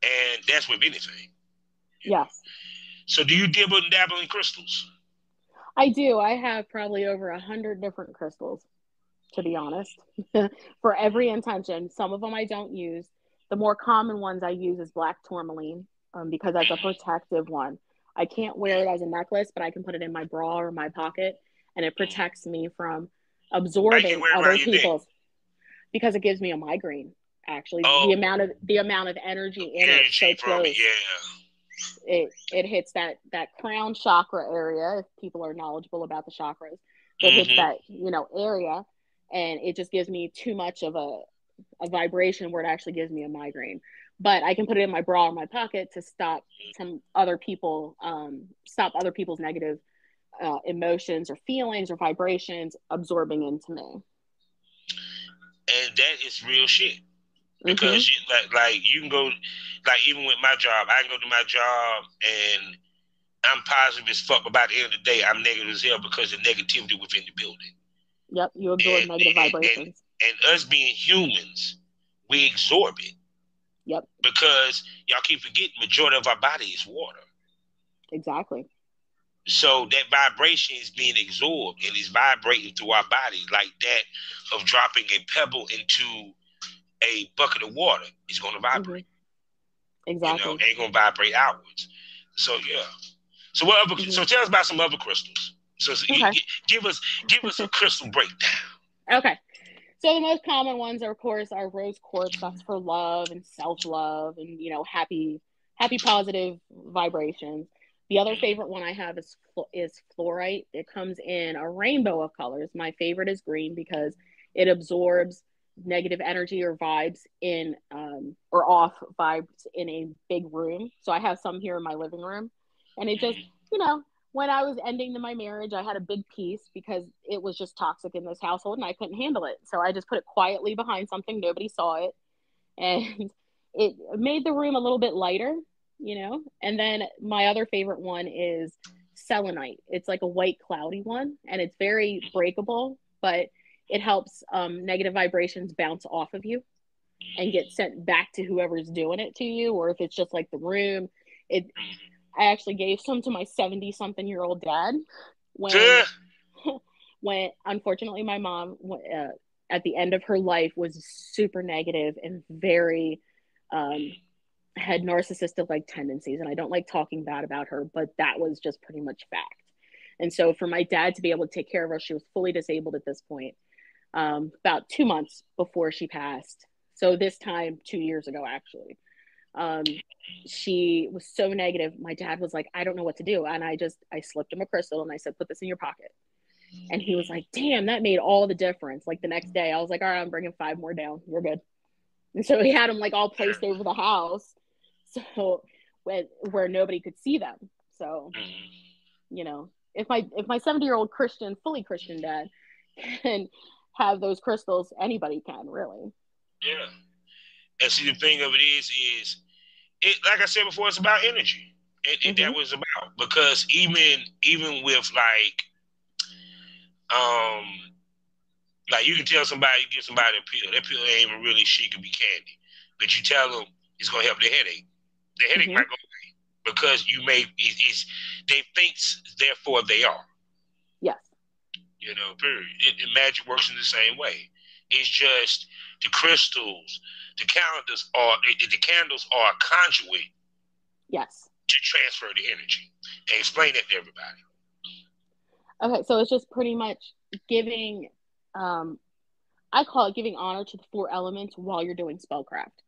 And that's with anything. Yes. So do you dibble and dabble in crystals? I do. I have probably over 100 different crystals, to be honest, for every intention. Some of them I don't use. The more common ones I use is black tourmaline, because that's a protective one. I can't wear it as a necklace, but I can put it in my bra or my pocket, and it protects me from Why you can't absorbing wear it other around your neck? people's, because it gives me a migraine. Actually, Oh, the amount of energy in it so energy from it, close. yeah. It hits that crown chakra area, if people are knowledgeable about the chakras. So it hits Mm-hmm. that area, and it just gives me too much of a vibration where it actually gives me a migraine. But I can put it in my bra or my pocket to stop stop other people's negative emotions or feelings or vibrations absorbing into me. And that is real shit. Mm-hmm. Because like you can go, like even with my job, I can go to my job and I'm positive as fuck. But by the end of the day, I'm negative as hell because of negativity within the building. Yep, you absorb And negative vibrations. us being humans, we absorb it Yep, because y'all keep forgetting majority of our body is water. exactly. So that vibration is being absorbed and is vibrating through our body like that of dropping a pebble into a bucket of water. It's going to Mm-hmm. vibrate. Exactly. Ain't going to vibrate outwards. So yeah. So what other? Mm-hmm. So tell us about some other crystals. So Okay. give us a crystal breakdown. Okay. So the most common ones, of course, are rose quartz. That's for love and self-love and happy, positive vibrations. The other favorite one I have is fluorite. It comes in a rainbow of colors. My favorite is green because it absorbs negative energy or vibes in or off vibes in a big room. So I have some here in my living room, and it just you know when I was ending my marriage, I had a big piece because it was just toxic in this household and I couldn't handle it. So I just put it quietly behind something. Nobody saw it. And it made the room a little bit lighter. And then my other favorite one is selenite. It's like a white, cloudy one, and it's very breakable, but it helps negative vibrations bounce off of you and get sent back to whoever's doing it to you, or if it's just like the room. It I actually gave some to my 70-something-year-old dad when Yeah. when unfortunately my mom at the end of her life was super negative and very had narcissistic like tendencies, and I don't like talking bad about her, but that was just pretty much fact. And so for my dad to be able to take care of her, she was fully disabled at this point, about 2 months before she passed. So this time 2 years ago, actually, um, she was so negative. My dad was like, I don't know what to do. And I slipped him a crystal and I said, put this in your pocket. And he was like, damn, that made all the difference. Like the next day, I was like, all right, I'm bringing 5 more down. We're good. And so he had them like all placed over the house. So where nobody could see them. So, if my 70-year-old fully Christian dad can have those crystals, anybody can really. Yeah. And see, the thing of it is it, like I said before, it's about energy. And that was about, because even with like you can tell somebody, you give somebody a pill, that pill ain't even really shit, could be candy. But you tell them it's gonna help their headache. The headache might go away because it's they think, therefore they are. Yes. Period. Magic works in the same way. It's just the crystals, the candles are a conduit. Yes. To transfer the energy. And explain that to everybody. Okay, so it's just pretty much giving, I call it giving honor to the 4 elements while you're doing spellcraft,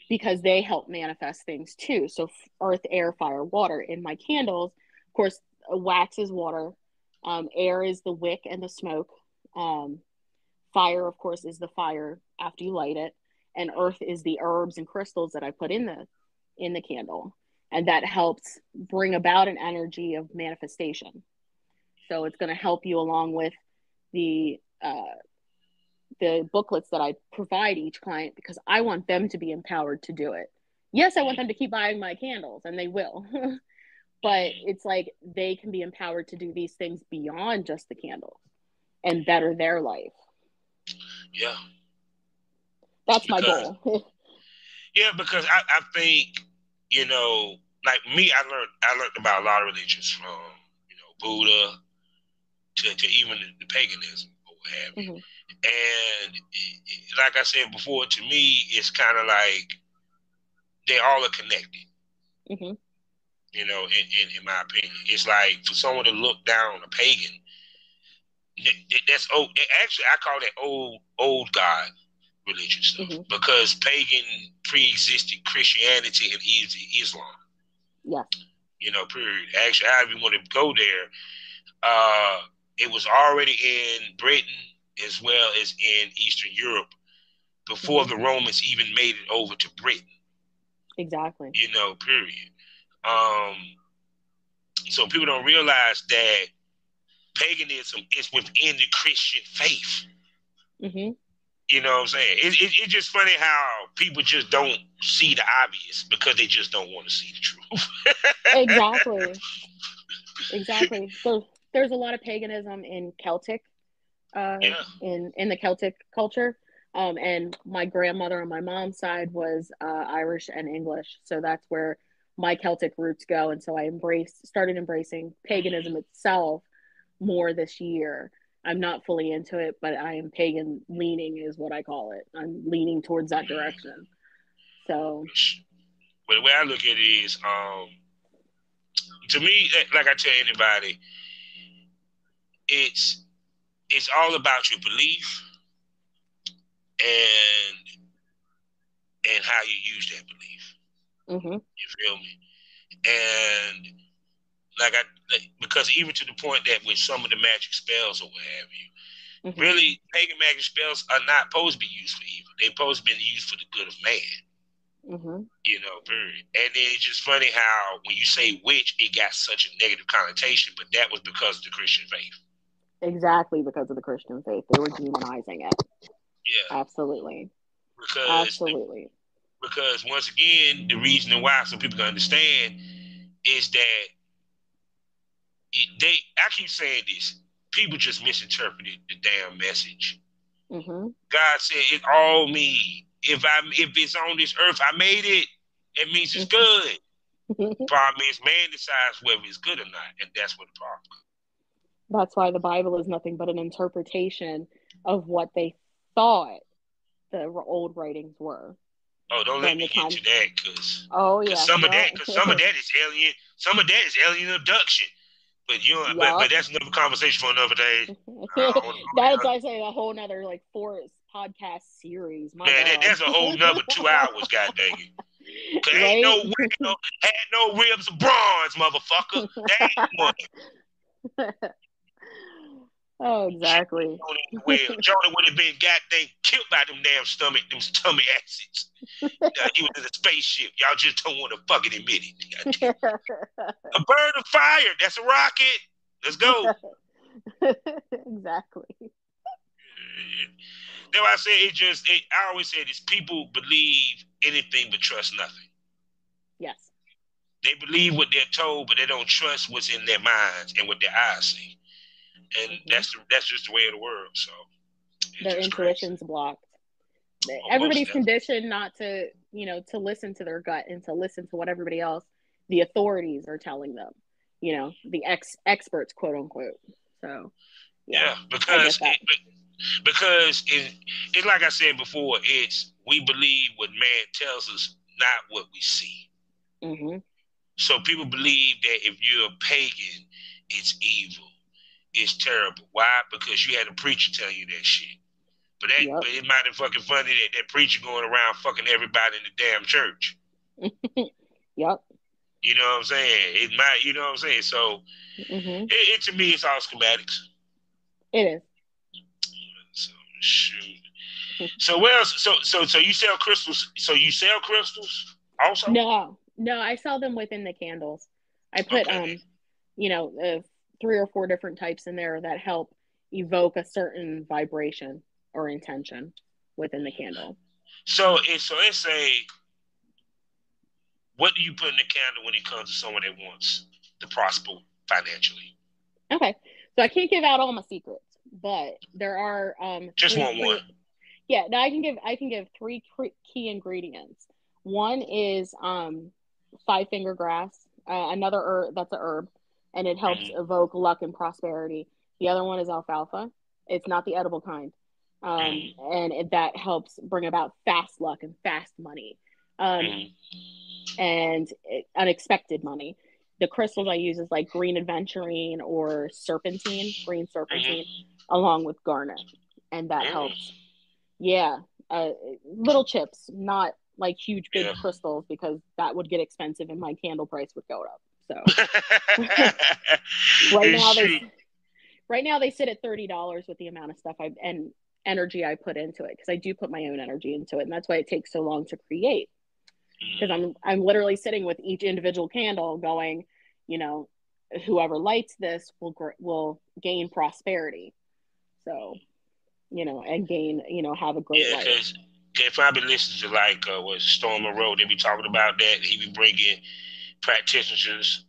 because they help manifest things too. So earth, air, fire, water. In my candles, of course, wax is water, air is the wick and the smoke, fire, of course, is the fire after you light it, and earth is the herbs and crystals that I put in the candle, and that helps bring about an energy of manifestation. So it's going to help you along with the booklets that I provide each client, because I want them to be empowered to do it. Yes, I want them to keep buying my candles, and they will. But it's like they can be empowered to do these things beyond just the candles and better their life. Yeah. That's my goal. Yeah, because I think, like me, I learned about a lot of religions from, Buddha to even the paganism or what have you. And like I said before, to me, it's kind of like they all are connected. In my opinion, it's like for someone to look down on a pagan, that's old. Actually, I call that old God religion stuff because pagan pre-existed Christianity and Islam. Yeah. Period. Actually, I even want to go there. It was already in Britain as well as in Eastern Europe before the Romans even made it over to Britain. Exactly. Period. So people don't realize that paganism is within the Christian faith. You know what I'm saying? It's just funny how people just don't see the obvious because they just don't want to see the truth. Exactly. There's a lot of paganism in Celtic, in the Celtic culture. And my grandmother on my mom's side was Irish and English, so that's where my Celtic roots go. And so I started embracing paganism itself more this year. I'm not fully into it, but I am pagan leaning is what I call it. I'm leaning towards that direction. So, but the way I look at it is, to me, like I tell anybody, it's all about your belief and how you use that belief. You feel me? And because even to the point that with some of the magic spells or what have you, really pagan magic spells are not supposed to be used for evil. They're supposed to be used for the good of man. Period. And it's just funny how when you say witch, it got such a negative connotation, but that was because of the Christian faith. Exactly, because of the Christian faith. They were demonizing it. Yeah. Absolutely. Because once again, the reason why, so people can understand, is that I keep saying this, people just misinterpreted the damn message. God said, it's all me. If it's on this earth, I made it. It means it's good. Problem is, man decides whether it's good or not, and that's what the problem is. That's why the Bible is nothing but an interpretation of what they thought the old writings were. Oh, don't let me get to that, because some of that is alien. Some of that is alien abduction. But but that's another conversation for another day. That's I say a whole nother like Forest podcast series. That's a whole nother 2 hours, god dang it. Ain't no ribs of bronze, motherfucker. That ain't one. Oh, exactly. Jonah would have been goddamn killed by them tummy acids. He was in a spaceship. Y'all just don't want to fucking admit it. A bird of fire. That's a rocket. Let's go. Exactly. That's why I say I always say this: people believe anything but trust nothing. Yes. They believe what they're told, but they don't trust what's in their minds and what their eyes see. And that's just the way of the world. So their intuition's blocked. Everybody's conditioned not to, to listen to their gut and to listen to what everybody else, the authorities are telling them, the experts, quote unquote. So yeah, because it's like I said before, we believe what man tells us, not what we see. So people believe that if you're a pagan, it's evil. It's terrible. Why? Because you had a preacher tell you that shit. But it might be fucking funny that preacher going around fucking everybody in the damn church. Yep. You know what I'm saying? It might, you know what I'm saying? So it to me, it's all schematics. It is. So shoot. So so you sell crystals? So you sell crystals also? No, I sell them within the candles. I put 3 or 4 different types in there that help evoke a certain vibration or intention within the candle. So it's what do you put in the candle when it comes to someone that wants to prosper financially? Okay, so I can't give out all my secrets, but there are just want one. Yeah, no, I can give three key ingredients. One is five finger grass, another herb that's a herb, and it helps Mm-hmm. evoke luck and prosperity. The other one is alfalfa. It's not the edible kind, Mm-hmm. and that helps bring about fast luck and fast money, Mm-hmm. and unexpected money. The crystals I use is like green aventurine or serpentine, green serpentine, Mm-hmm. along with garnet, and that Mm-hmm. helps. Yeah, little chips, not like huge big Yeah. crystals because that would get expensive and my candle price would go up. So right It's now true. they sit at $30 with the amount of stuff I and energy I put into it because I do put my own energy into it, and that's why it takes so long to create. Because Mm-hmm. I'm literally sitting with each individual candle, going, you know, whoever lights this will gain prosperity. So and gain, have a great Yeah, life. because if I be listening to like what Storm Road, they be talking about that. He be bringing practitioners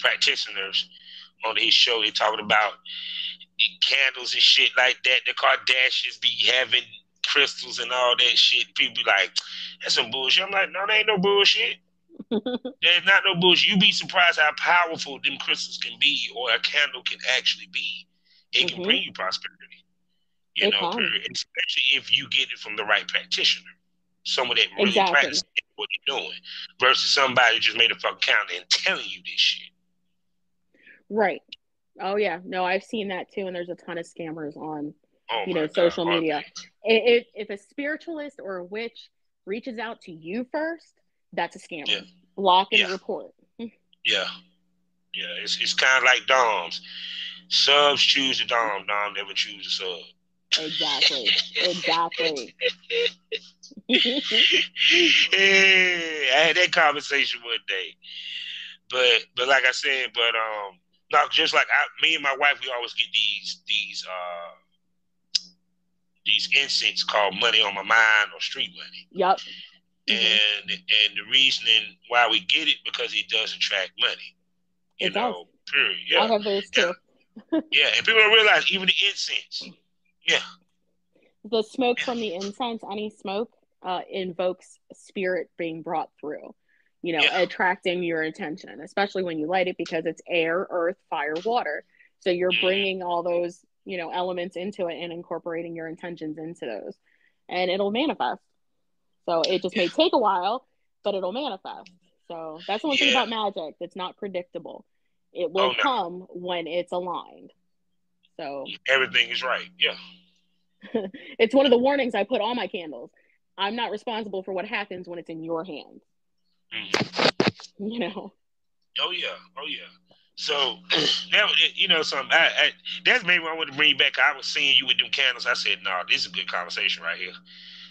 on his show. They talking about candles and shit like that. The Kardashians be having crystals and all that shit. People be like, that's some bullshit. I'm like, no, there ain't no bullshit. There's not no bullshit. You be surprised how powerful them crystals can be, or a candle can actually be. It can Mm-hmm. bring you prosperity, It can. period. Especially if you get it from the right practitioner. Someone that really Exactly. practices what they're doing versus somebody just made a fucking counter and telling you this shit. Right. Oh yeah. No, I've seen that too, and there's a ton of scammers on, Oh my God. social media. If a spiritualist or a witch reaches out to you first, that's a Yeah. scammer. Block and Yeah. report. Yeah. Yeah. It's kind of like Doms. Subs choose the Dom. Dom never choose the sub. Exactly. Exactly. I had that conversation one day, but like I said, not just like me and my wife, we always get these incense called money on my mind or street money. Yep. Mm-hmm. And the reasoning why we get it because it does attract money. It does. Period. Yeah. I have those too. Yeah, and people don't realize even the incense. Yeah. The smoke from the incense, any smoke, invokes spirit being brought through, attracting your attention, especially when you light it because it's air, earth, fire, water. So you're bringing all those, elements into it and incorporating your intentions into those, and it'll manifest. So it just may take a while, but it'll manifest. So that's the one thing about magic that's not predictable. It will come when it's aligned. So everything is right. Yeah. It's one of the warnings I put on my candles. I'm not responsible for what happens when it's in your hands. Mm-hmm. Oh yeah. So that something. That's maybe I want to bring you back. I was seeing you with them candles. I said, "No, this is a good conversation right here.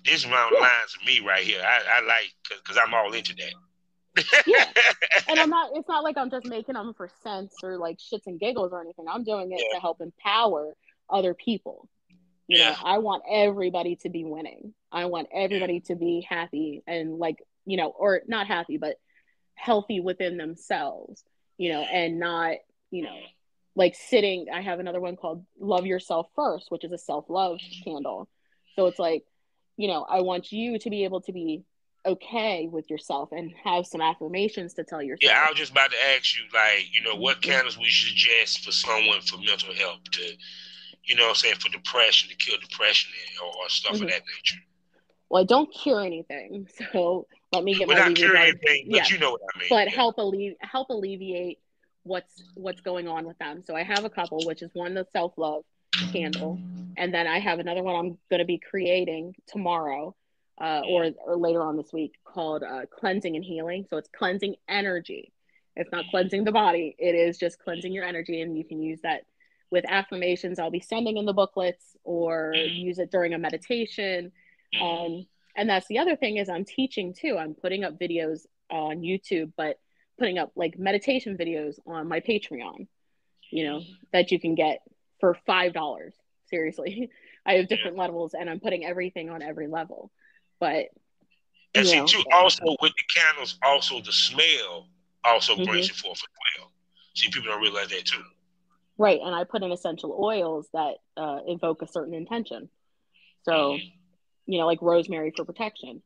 This is around the lines of me right here. I like because I'm all into that." Yeah, and it's not like I'm just making them for sense or like shits and giggles or anything. I'm doing it to help empower other people. I want everybody to be winning. I want everybody to be happy and or not happy, but healthy within themselves, and not, like sitting. I have another one called Love Yourself First, which is a self-love candle. So it's like, I want you to be able to be okay with yourself and have some affirmations to tell yourself. Yeah, I was just about to ask you, what candles would you suggest for someone for mental health to, for depression, to kill depression or stuff of that nature? Well, I don't cure anything, so let me get We're my not curing regard. anything, but you know what I mean. But help alleviate what's going on with them. So I have a couple, which is one, the self-love candle, and then I have another one I'm going to be creating tomorrow, or later on this week, called cleansing and healing. So it's cleansing energy. It's not cleansing the body. It is just cleansing your energy, and you can use that with affirmations I'll be sending in the booklets, or use it during a meditation. And that's the other thing is I'm teaching too. I'm putting up videos on YouTube, but putting up like meditation videos on my Patreon, that you can get for $5. Seriously. I have different levels and I'm putting everything on every level. But and see too, also with the candles, also the smell also brings it forth as well. See, people don't realize that too. Right, and I put in essential oils that evoke a certain intention. So, like rosemary for protection,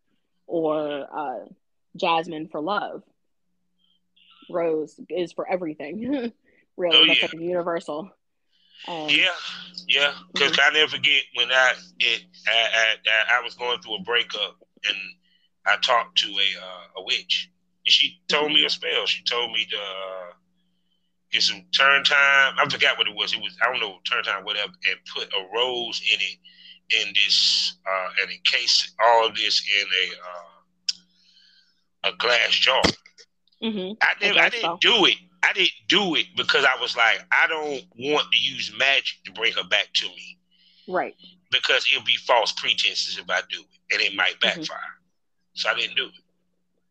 or jasmine for love. Rose is for everything. Really, Oh that's yeah. like universal. Yeah. Because I never forget when I was going through a breakup and I talked to a witch and she told me a spell. She told me to get some turn time. I forgot what it was. It was, I don't know, turn time, whatever, and put a rose in it in this and encase all this in a glass jar. I didn't do it. I didn't do it because I was like, I don't want to use magic to bring her back to me. Right. Because it'll be false pretenses if I do it, and it might backfire. So I didn't do it.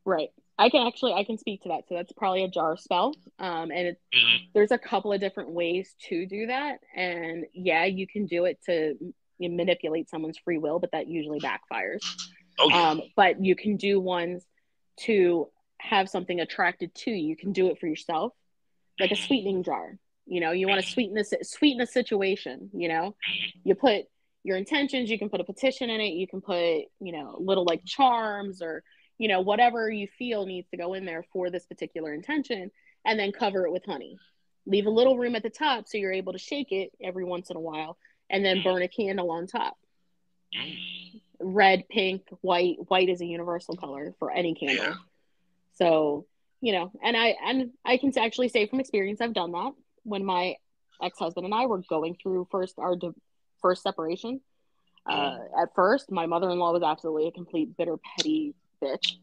Right. I can speak to that. So that's probably a jar spell. And there's a couple of different ways to do that. And yeah, you can do it to manipulate someone's free will, but that usually backfires. Oh, yeah. But you can do ones to have something attracted to you. You can do it for yourself, like a sweetening jar. You want to sweeten a situation. You put your intentions. You can put a petition in it. You can put little like charms or whatever you feel needs to go in there for this particular intention, and then cover it with honey. Leave a little room at the top so you're able to shake it every once in a while, and then burn a candle on top. Red, pink, white. White is a universal color for any candle. Yeah. So, and I can actually say from experience, I've done that when my ex-husband and I were going through our first separation. At first, my mother-in-law was absolutely a complete bitter, petty bitch.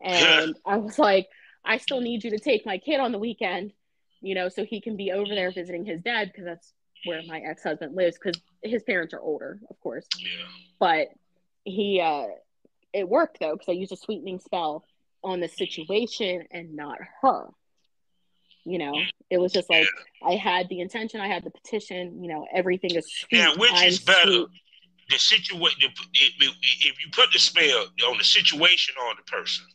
And I was like, I still need you to take my kid on the weekend, so he can be over there visiting his dad, because that's where my ex-husband lives, because his parents are older, of course. Yeah. But it worked, though, because I used a sweetening spell on the situation and not her. It was just like, I had the intention, I had the petition, everything is sweet. Now, which is better? Sweet. The situation, if you put the spell on the situation or on the person,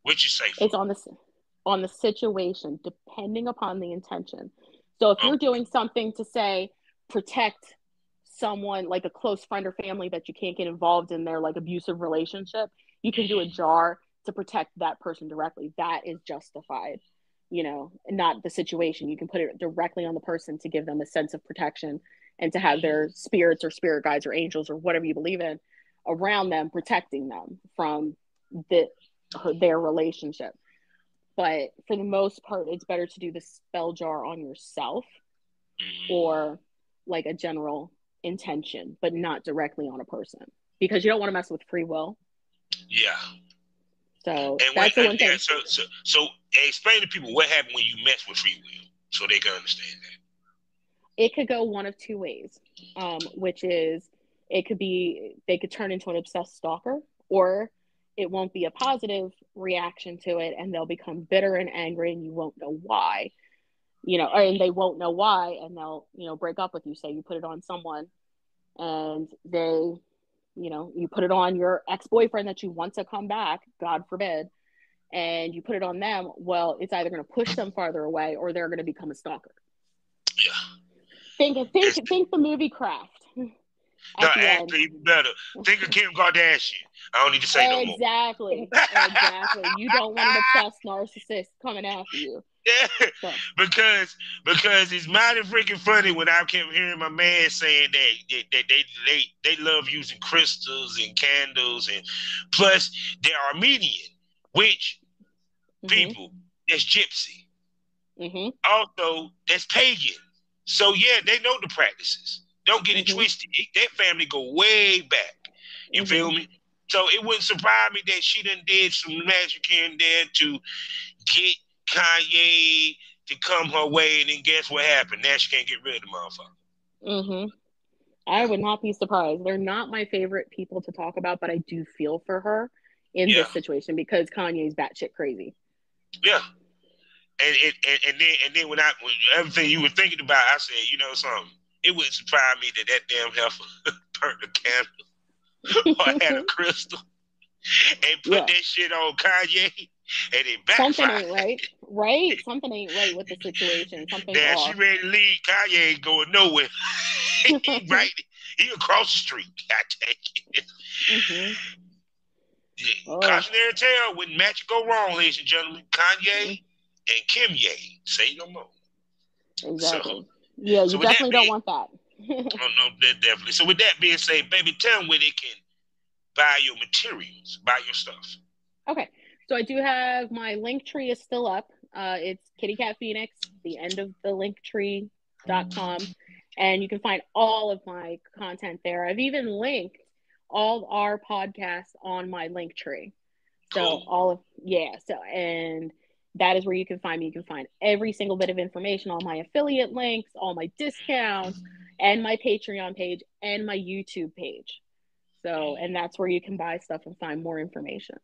which is safer? It's on the situation, depending upon the intention. So if you're doing something to say protect someone like a close friend or family that you can't get involved in their like abusive relationship, you can do a jar to protect that person directly. That is justified, not the situation. You can put it directly on the person to give them a sense of protection and to have their spirits or spirit guides or angels or whatever you believe in around them, protecting them from their relationship. But for the most part, it's better to do the spell jar on yourself or like a general intention, but not directly on a person, because you don't want to mess with free will. Yeah. So that's the one thing. So explain to people what happened when you mess with free will, so they can understand that. It could go one of two ways, which is they could turn into an obsessed stalker, or it won't be a positive reaction to it, and they'll become bitter and angry, and you won't know why, and they won't know why, and they'll, break up with you. Say you put it on someone, and they, you put it on your ex-boyfriend that you want to come back, God forbid, and you put it on them. Well, it's either going to push them farther away, or they're going to become a stalker. Yeah. Think the movie Craft. No, actually, even better. Think of Kim Kardashian. I don't need to say no more. Exactly. You don't want an obsessed narcissist coming after you. Yeah, so. because it's mighty freaking funny when I kept hearing my man saying that they love using crystals and candles, and plus they're Armenian, which people, that's gypsy. Also, that's pagan. So yeah, they know the practices. Don't get it twisted. That family go way back. You feel me? So it wouldn't surprise me that she done did some magic here and there to get Kanye to come her way, and then guess what happened? Now she can't get rid of the motherfucker. I would not be surprised. They're not my favorite people to talk about, but I do feel for her in this situation, because Kanye's batshit crazy. Yeah. And then when everything you were thinking about, I said, something. It wouldn't surprise me that damn heifer burnt a candle or had a crystal and put that shit on Kanye, and it backfired. Something ain't right. Right? Something ain't right with the situation. Something now, off. she ready to leave. Kanye ain't going nowhere. Right? He across the street. I take it. Mm-hmm. Yeah. Oh, Cautionary tale when magic go wrong, ladies and gentlemen. Kanye mm, and Kim Ye. Say no more. So, exactly. Yeah, you so with that definitely don't being, want that. oh no, definitely. So with that being said, baby, tell them where they can buy your materials, buy your stuff. Okay, so I do have my link tree is still up. It's Kitty Cat Phoenix, the end of the linktree.com, and you can find all of my content there. I've even linked all our podcasts on my link tree. So Cool. all of yeah, so and that is where you can find me. You can find every single bit of information, all my affiliate links, all my discounts, and my Patreon page and my YouTube page. So, and that's where you can buy stuff and find more information.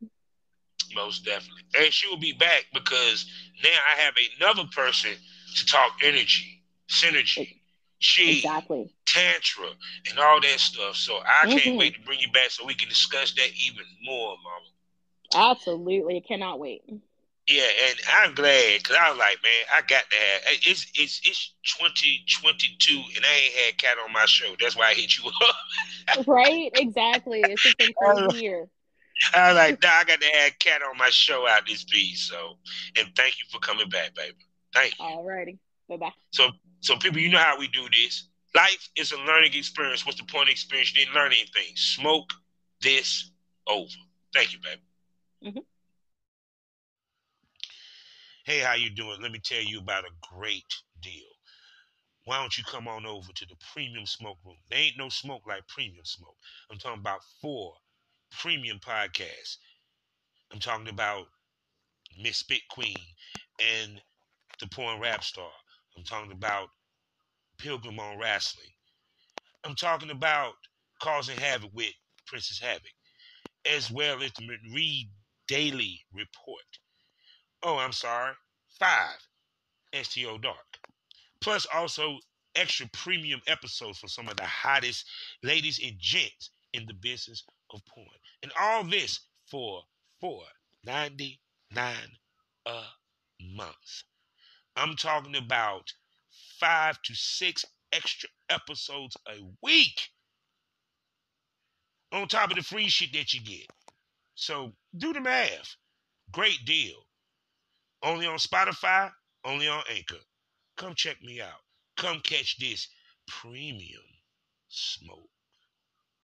Most definitely. And she will be back because now I have another person to talk energy, synergy, chi, Exactly. tantra, and all that stuff. So I can't Hmm. wait to bring you back so we can discuss that even more, mama. Absolutely. I cannot wait. Yeah, and I'm glad because I was like, man, I got to have it's 2022 and I ain't had cat on my show. That's why I hit you up. Right? Exactly. It's just been crazy here. I was like, nah, I got to have cat on my show out this piece. So, and thank you for coming back, baby. Thank you. Alrighty. Bye bye. So, so people, you know how we do this. Life is a learning experience. What's the point of experience? You didn't learn anything. Smoke this over. Thank you, baby. Hmm. Hey, how you doing? Let me tell you about a great deal. Why don't you come on over to the premium smoke room? There ain't no smoke like premium smoke. I'm talking about 4 premium podcasts. I'm talking about Miss Spit Queen and the Porn Rap Star. I'm talking about Pilgrim on Wrestling. I'm talking about Causing Havoc with Princess Havoc, as well as the Read Daily Report. Oh, I'm sorry, 5 STO Dark. Plus also extra premium episodes for some of the hottest ladies and gents in the business of porn. And all this for $4.99 a month. I'm talking about 5 to 6 extra episodes a week on top of the free shit that you get. So do the math. Great deal. Only on Spotify, only on Anchor. Come check me out. Come catch this premium smoke.